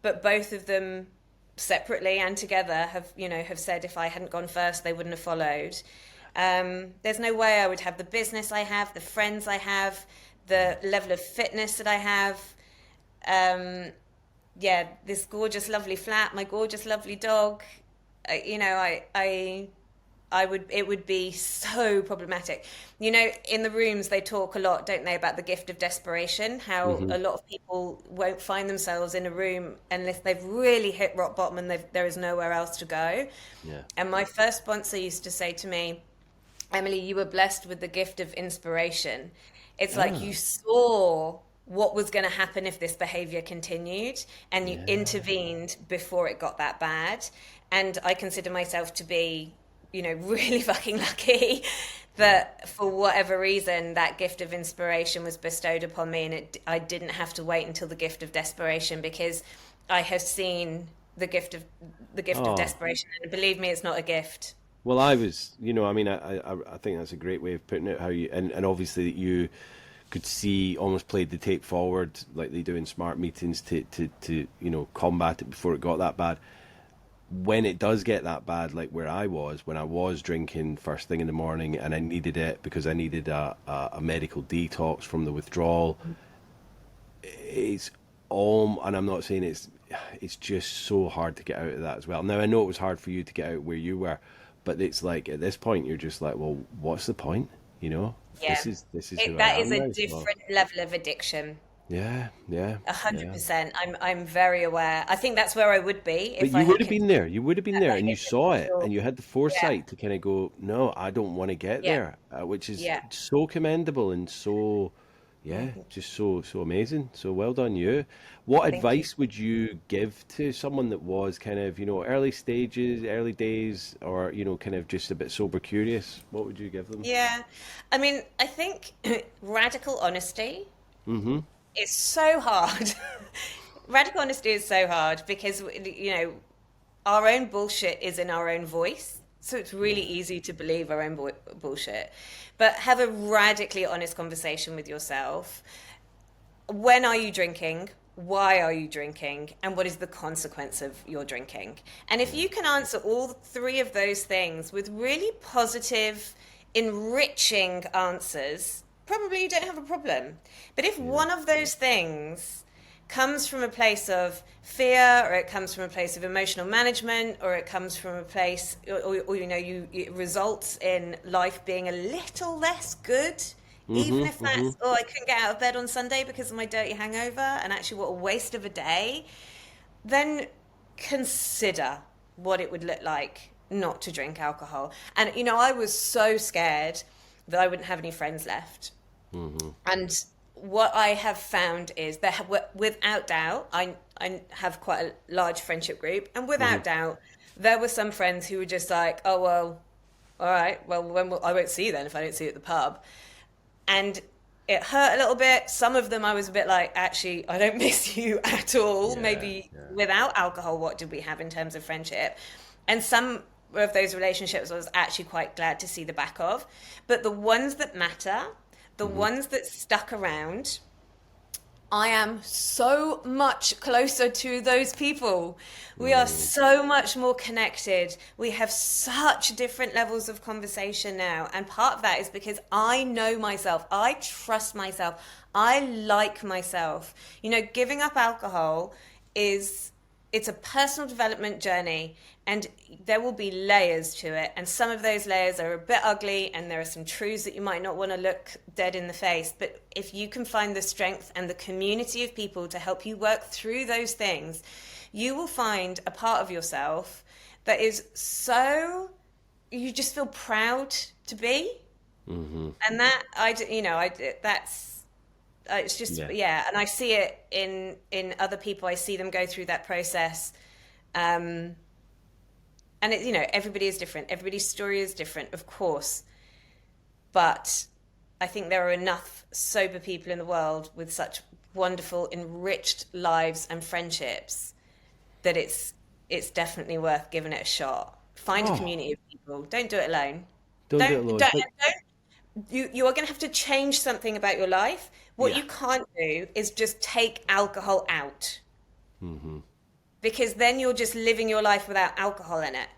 but both of them separately and together have said if I hadn't gone first, they wouldn't have followed. There's no way I would have the business I have, the friends I have, the level of fitness that I have. Um, yeah, this gorgeous, lovely flat, my gorgeous, lovely dog. I would, it would be so problematic. In the rooms they talk a lot, don't they, about the gift of desperation, how Mm-hmm. a lot of people won't find themselves in a room unless they've really hit rock bottom and there is nowhere else to go. Yeah. And my first sponsor used to say to me, Emily, you were blessed with the gift of inspiration. It's like you Ah, saw what was going to happen if this behavior continued and you yeah. intervened before it got that bad. And I consider myself to be, really fucking lucky Yeah. that for whatever reason that gift of inspiration was bestowed upon me, and I didn't have to wait until the gift of desperation, because I have seen the gift of Oh, desperation, and believe me, it's not a gift. well, I was, I mean, I think that's a great way of putting it. How you, and obviously that you could see, almost played the tape forward like they do in smart meetings to combat it before it got that bad. when it does get that bad, like where I was, when I was drinking first thing in the morning and I needed it because I needed a medical detox from the withdrawal, it's all, and I'm not saying it's just so hard to get out of that as well. Now, I know it was hard for you to get out where you were, but it's like at this point, you're just like, well, what's the point? You know, Yeah. this is who I That is am a now. So, different level of addiction. yeah, yeah, yeah. 100%. I'm very aware. I think that's where I would be But if I you would had have been continued there. You would have been at there, that and you saw it, initial. and you had the Yeah, foresight to kind of go, "No, I don't want to get yeah, there," which is yeah. so commendable and so, yeah, just so amazing. So well done, you. What Thank you. advice would you give to someone that was kind of, early stages, early days, or kind of just a bit sober curious? What would you give them? Yeah. I mean, I think radical honesty Mm-hmm. is so hard. Radical honesty is so hard because, our own bullshit is in our own voice. So it's really easy to believe our own bullshit. But have a radically honest conversation with yourself. When are you drinking? Why are you drinking? And what is the consequence of your drinking? And if Yeah. you can answer all three of those things with really positive, enriching answers, probably you don't have a problem. But if Yeah. one of those things comes from a place of fear, or it comes from a place of emotional management, or it comes from a place, or it results in life being a little less good, even if Mm-hmm. Mm-hmm. that's, oh, I couldn't get out of bed on Sunday because of my dirty hangover, and actually what a waste of a day, then consider what it would look like not to drink alcohol. And I was so scared that I wouldn't have any friends left. Mm-hmm. And what I have found is that without doubt, I have quite a large friendship group, and Mm-hmm. without doubt, there were some friends who were just like, "Oh well, all right, well, I won't see you then if I don't see you at the pub," and it hurt a little bit. Some of them I was a bit like, actually, I don't miss you at all. Yeah. Maybe Yeah. without alcohol, what did we have in terms of friendship? And some of those relationships I was actually quite glad to see the back of. But the ones that matter, the Mm-hmm. ones that stuck around, I am so much closer to those people. We are Mm-hmm. so much more connected. We have such different levels of conversation now. And part of that is because I know myself. I trust myself. I like myself. Giving up alcohol it's a personal development journey, and there will be layers to it, and some of those layers are a bit ugly, and there are some truths that you might not want to look dead in the face. But if you can find the strength and the community of people to help you work through those things, you will find a part of yourself that is so, you just feel proud to be. Mm-hmm. And that that's it's just, Yeah. yeah, and I see it in other people. I see them go through that process. um and everybody is different, everybody's story is different, of course, but I think there are enough sober people in the world with such wonderful enriched lives and friendships that it's definitely worth giving it a shot. Find a Oh, community of people, don't do it alone. don't do it alone. Don't But you are going to have to change something about your life. What yeah. you can't do is just take alcohol out, Mm-hmm. because then you're just living your life without alcohol in it.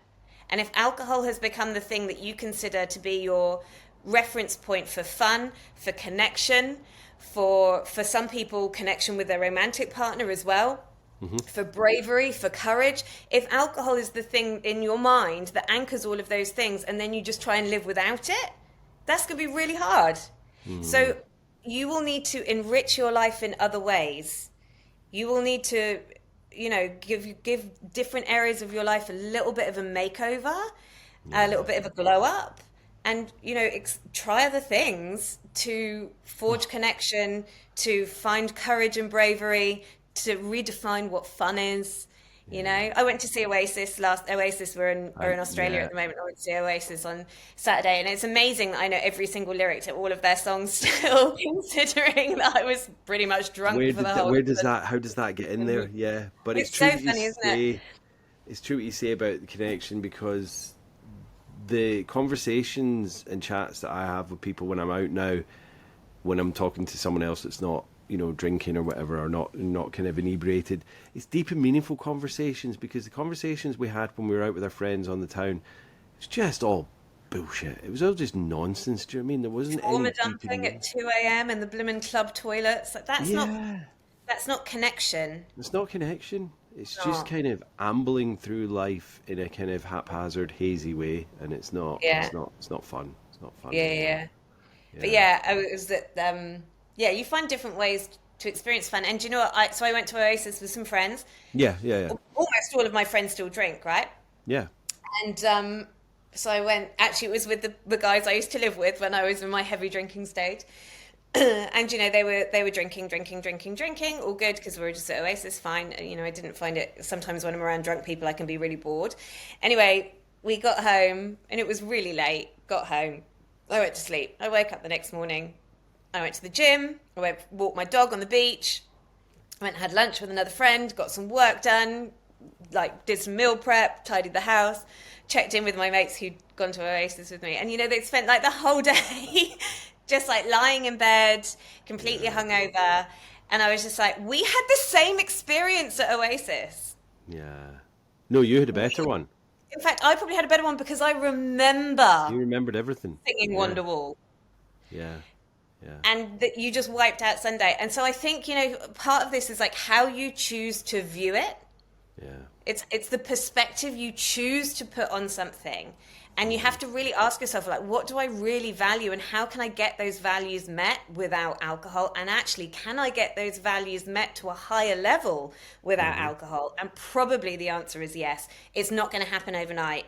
And if alcohol has become the thing that you consider to be your reference point for fun, for connection, for some people, connection with their romantic partner as well, Mm-hmm. for bravery, for courage, if alcohol is the thing in your mind that anchors all of those things, and then you just try and live without it, that's going to be really hard. Mm-hmm. So you will need to enrich your life in other ways. You will need to, give different areas of your life a little bit of a makeover, a little Yeah. bit of a glow up, and try other things to forge Oh, connection, to find courage and bravery, to redefine what fun is. yeah. I went to see Oasis are in Australia Yeah. at the moment. I went to see Oasis on Saturday, and it's amazing that I know every single lyric to all of their songs still, considering that I was pretty much drunk for the whole Where of does the. that, how does that get in there? Yeah. But it's It's true so what you funny, isn't it? say. It's true what you say about the connection, because the conversations and chats that I have with people when I'm out now, when I'm talking to someone else that's not drinking or whatever, or not kind of inebriated. It's deep and meaningful conversations, because the conversations we had when we were out with our friends on the town, it's just all bullshit. It was all just nonsense. Do you know what I mean? There wasn't any Trauma deep and dumping at meaning. 2 a.m. in the blooming club toilets. Like, Yeah, that's not connection. it's not connection. It's just Not. kind of ambling through life in a kind of haphazard, hazy way, and it's not. Yeah. It's not fun. It's not fun. Yeah, yeah. But Yeah. yeah, it was that. Yeah, you find different ways to experience fun. And do you know what? So I went to Oasis with some friends. Yeah. Yeah. Yeah. Almost all of my friends still drink, right? Yeah. And so I went. Actually, it was with the guys I used to live with when I was in my heavy drinking stage. And they were drinking, drinking, drinking, drinking. All good because we were just at Oasis. Fine. I didn't find it. Sometimes when I'm around drunk people, I can be really bored. Anyway, we got home and it was really late. Got home. I went to sleep. I woke up the next morning. I went to the gym. I went walked my dog on the beach. I went and had lunch with another friend. Got some work done. Like did some meal prep. Tidied the house. Checked in with my mates who'd gone to Oasis with me. And they'd spent like the whole day just like lying in bed, completely Yeah. hungover. And I was just like, we had the same experience at Oasis. Yeah. No, you had a better We, one. in fact, I probably had a better one because I remember You remembered everything. singing Yeah. Wonderwall. Yeah. Yeah. And that you just wiped out Sunday. And so I think, part of this is like how you choose to view it. Yeah. It's the perspective you choose to put on something. And you have to really ask yourself, like, what do I really value and how can I get those values met without alcohol? And actually, can I get those values met to a higher level without Hmm. alcohol? And probably the answer is yes. It's not going to happen overnight.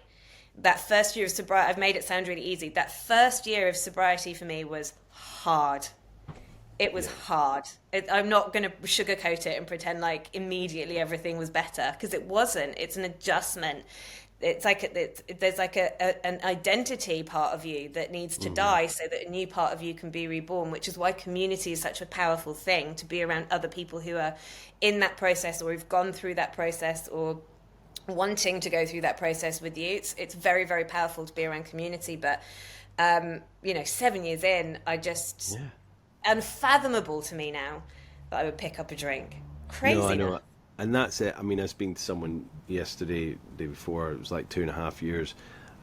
That first year of sobriety, I've made it sound really easy. That first year of sobriety for me was hard. It was Yeah. hard. I'm not going to sugarcoat it and pretend like immediately everything was better because it wasn't. It's an adjustment. It's like there's like an identity part of you that needs to Hmm. die so that a new part of you can be reborn, which is why community is such a powerful thing, to be around other people who are in that process or who've gone through that process or wanting to go through that process with you. It's very, very powerful to be around community. But 7 years in, I just Yeah. unfathomable to me now that I would pick up a drink. No, I Craziness. know. And that's it. I mean, I was speaking to someone yesterday, the day before, it was like 2.5 years.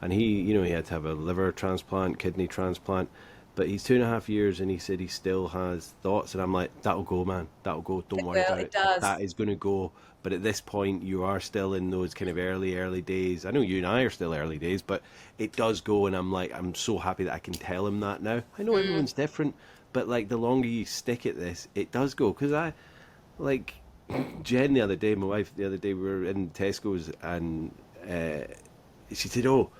And he had to have a liver transplant, kidney transplant. But he's 2.5 years and he said he still has thoughts. And I'm like, that'll go, man. That'll go. Don't It worry will. about It it. does. That is going to go. But at this point, you are still in those kind of early days. I know you and I are still early days, but it does go. And I'm like, I'm so happy that I can tell him that now. I know Mm. everyone's different, but like the longer you stick at this, it does go. Because like, Jen the other day, my wife the other day, we were in Tesco's and she said, "Oh,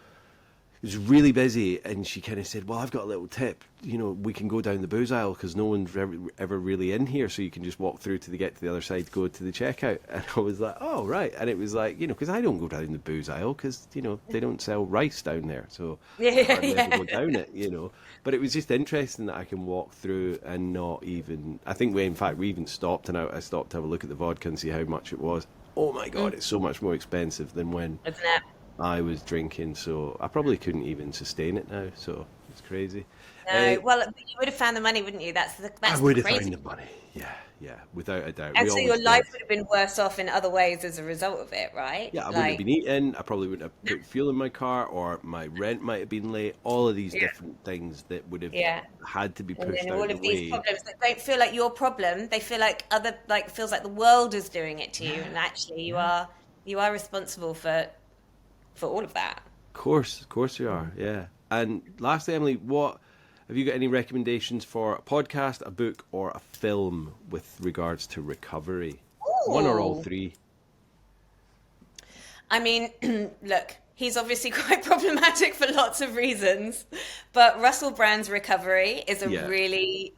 it was really busy," and she kind of said, "Well, I've got a little tip. We can go down the booze aisle because no one's ever really in here, so you can just walk through to get to the other side, go to the checkout." And I was like, "Oh, right." And it was like, because I don't go down the booze aisle because they don't sell rice down there, so I Yeah, hardly ever go yeah. down it. But it was just interesting that I can walk through and not even. I think in fact, we even stopped and I stopped to have a look at the vodka and see how much it was. Oh my Mm. God, it's so much more expensive than when Isn't it? I was drinking, so I probably couldn't even sustain it now. So it's crazy. Uh, No. Well, you would have found the money, wouldn't you? That's the I that's the would have crazy. found the money. Yeah, yeah, without a doubt. And We so your always did. life would have been worse off in other ways as a result of it, right? Yeah, I wouldn't have Like, been eating. I probably wouldn't have put fuel in my car, or my rent might have been late. All of these yeah, different things that would have yeah. had to be And pushed then out all of the of these way. problems that don't feel like your problem, they feel like feels like the world is doing it to you, Yeah, and actually yeah. you are responsible for all of that. Of course you are. Yeah. And lastly, Emily, what have you got any recommendations for a podcast, a book, or a film with regards to recovery? One or all Ooh. three? I mean, look, he's obviously quite problematic for lots of reasons, but Russell Brand's Recovery is a Yeah. really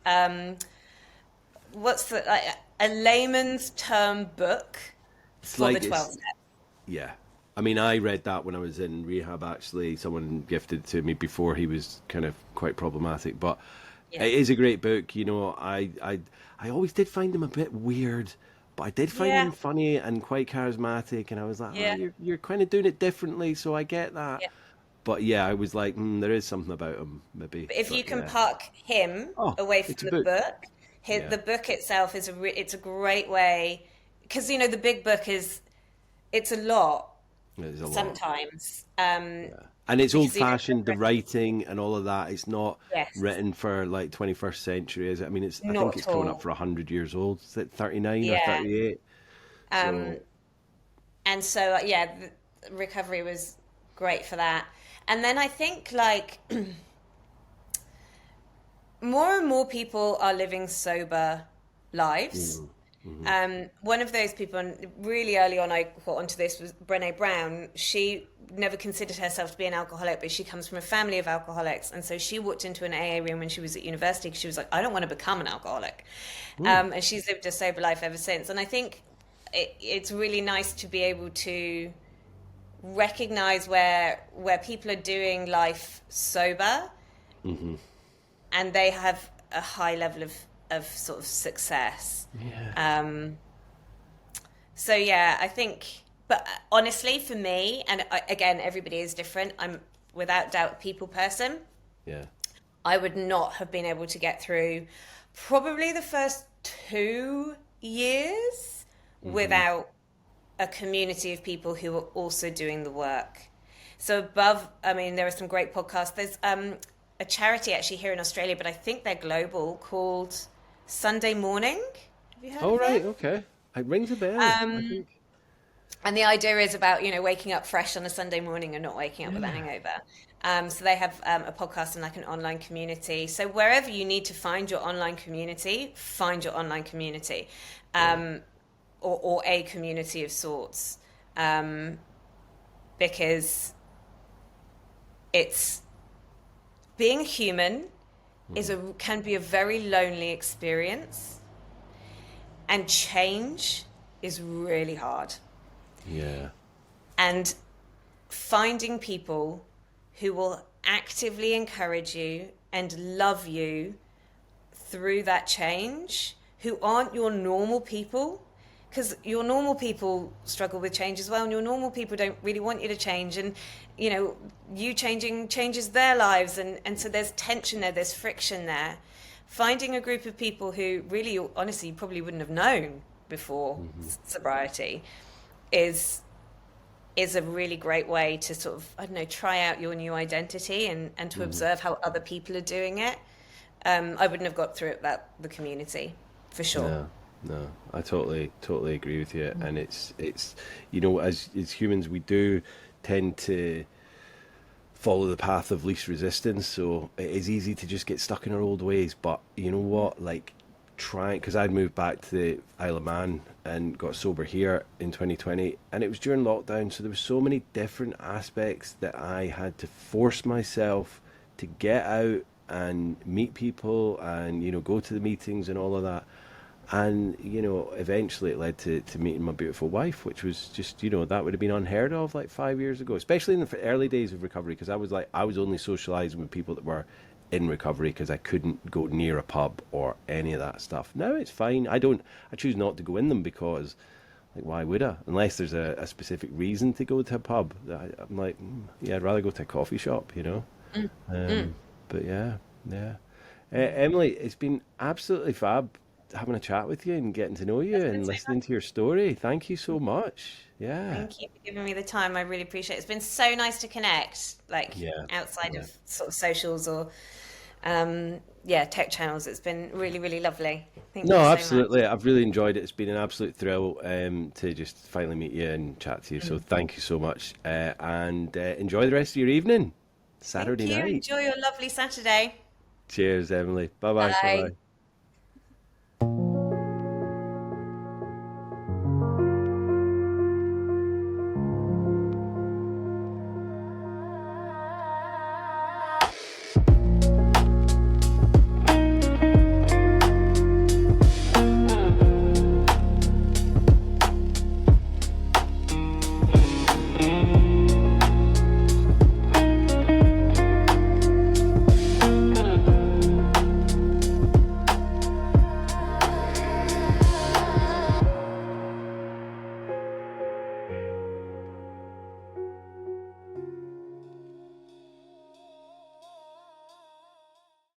what's the like, a layman's term book It's for the like 12 it's steps. Yeah. I mean, I read that when I was in rehab, actually. Someone gifted it to me before he was kind of quite problematic. But Yeah. it is a great book. I always did find him a bit weird, but I did find Yeah. him funny and quite charismatic. And I was like, oh, Yeah. you're kind of doing it differently, so I get that. Yeah. But yeah, I was like, there is something about him, maybe. But if you But can yeah. park him Oh, away it's from a the book. book, Yeah. the book itself is it's a great way because you know the big book is it's a lot There's a lot. sometimes Yeah. And it's old because you know fashioned, the writing and all of that. It's not yes, written for like 21st century, is it? I mean, I think not it's at coming up all. for 100 years old. Is it 39 or Yeah. 38? Um, So, and so yeah, the recovery was great for that. And then I think like more and more people are living sober lives. mm, hmm, One of those people, and really early on, I got onto this was Brené Brown. She never considered herself to be an alcoholic, but she comes from a family of alcoholics, and so she walked into an AA room when she was at university because she was like, "I don't want to become an alcoholic," mm, and she's lived a sober life ever since. And I think it's really nice to be able to recognize where people are doing life sober hmm, and they have a high level of sort of success. yeah, Um, so yeah, I think, but honestly, for me, and again, everybody is different. I'm without doubt a people person. yeah, I would not have been able to get through probably the first 2 years hmm, without a community of people who are also doing the work. So above, I mean, there are some great podcasts. There's a charity actually here in Australia, but I think they're global called Sunday Morning. Have you heard all of them? right, okay. It rings a bell, I think. And the idea is about, you know, waking up fresh on a Sunday morning and not waking up with a Yeah. hangover. So they have a podcast and like an online community. So wherever you need to find your online community, find your online community, Yeah. um, or a community of sorts, um, because it's being human is Hmm. a can be a very lonely experience, and change is really hard. Yeah. And finding people who will actively encourage you and love you through that change, who aren't your normal people, because your normal people struggle with change as well, and your normal people don't really want you to change, and you know you changing changes their lives, and so there's tension there, there's friction there. Finding a group of people who really honestly you probably wouldn't have known before Hmm. sobriety is a really great way to sort of, I don't know, try out your new identity and to Hmm. observe how other people are doing it. I wouldn't have got through it without the community, for sure. No, no, I totally agree with you. And it's, as humans, we do tend to follow the path of least resistance. So it is easy to just get stuck in our old ways. But you know what? Like, trying, because I'd moved back to the Isle of Man and got sober here in 2020, and it was during lockdown. So there was so many different aspects that I had to force myself to get out and meet people and go to the meetings and all of that. And eventually it led to meeting my beautiful wife, which was just, that would have been unheard of like 5 years ago, especially in the early days of recovery, because I was only socializing with people that were in recovery because I couldn't go near a pub or any of that stuff. Now it's fine. I choose not to go in them because, like, why would I? Unless there's a specific reason to go to a pub. I'm like, yeah, I'd rather go to a coffee shop, you know? Mm, mm. Um, but yeah, yeah. Emily, it's been absolutely fab having a chat with you and getting to know you That's been and so listening nice. to your story. Thank you so much. Yeah. Thank you for giving me the time. I really appreciate it. It's been so nice to connect, like Yeah. outside Yeah. of sort of socials or, yeah, tech channels. It's been really, really lovely. Thank No, you so much. absolutely. I've really enjoyed it. It's been an absolute thrill to just finally meet you and chat to you. So Mm. thank you so much. And enjoy the rest of your evening. Thank Saturday you. night. Enjoy your lovely Saturday. Cheers, Emily. Bye bye. Bye Bye. bye.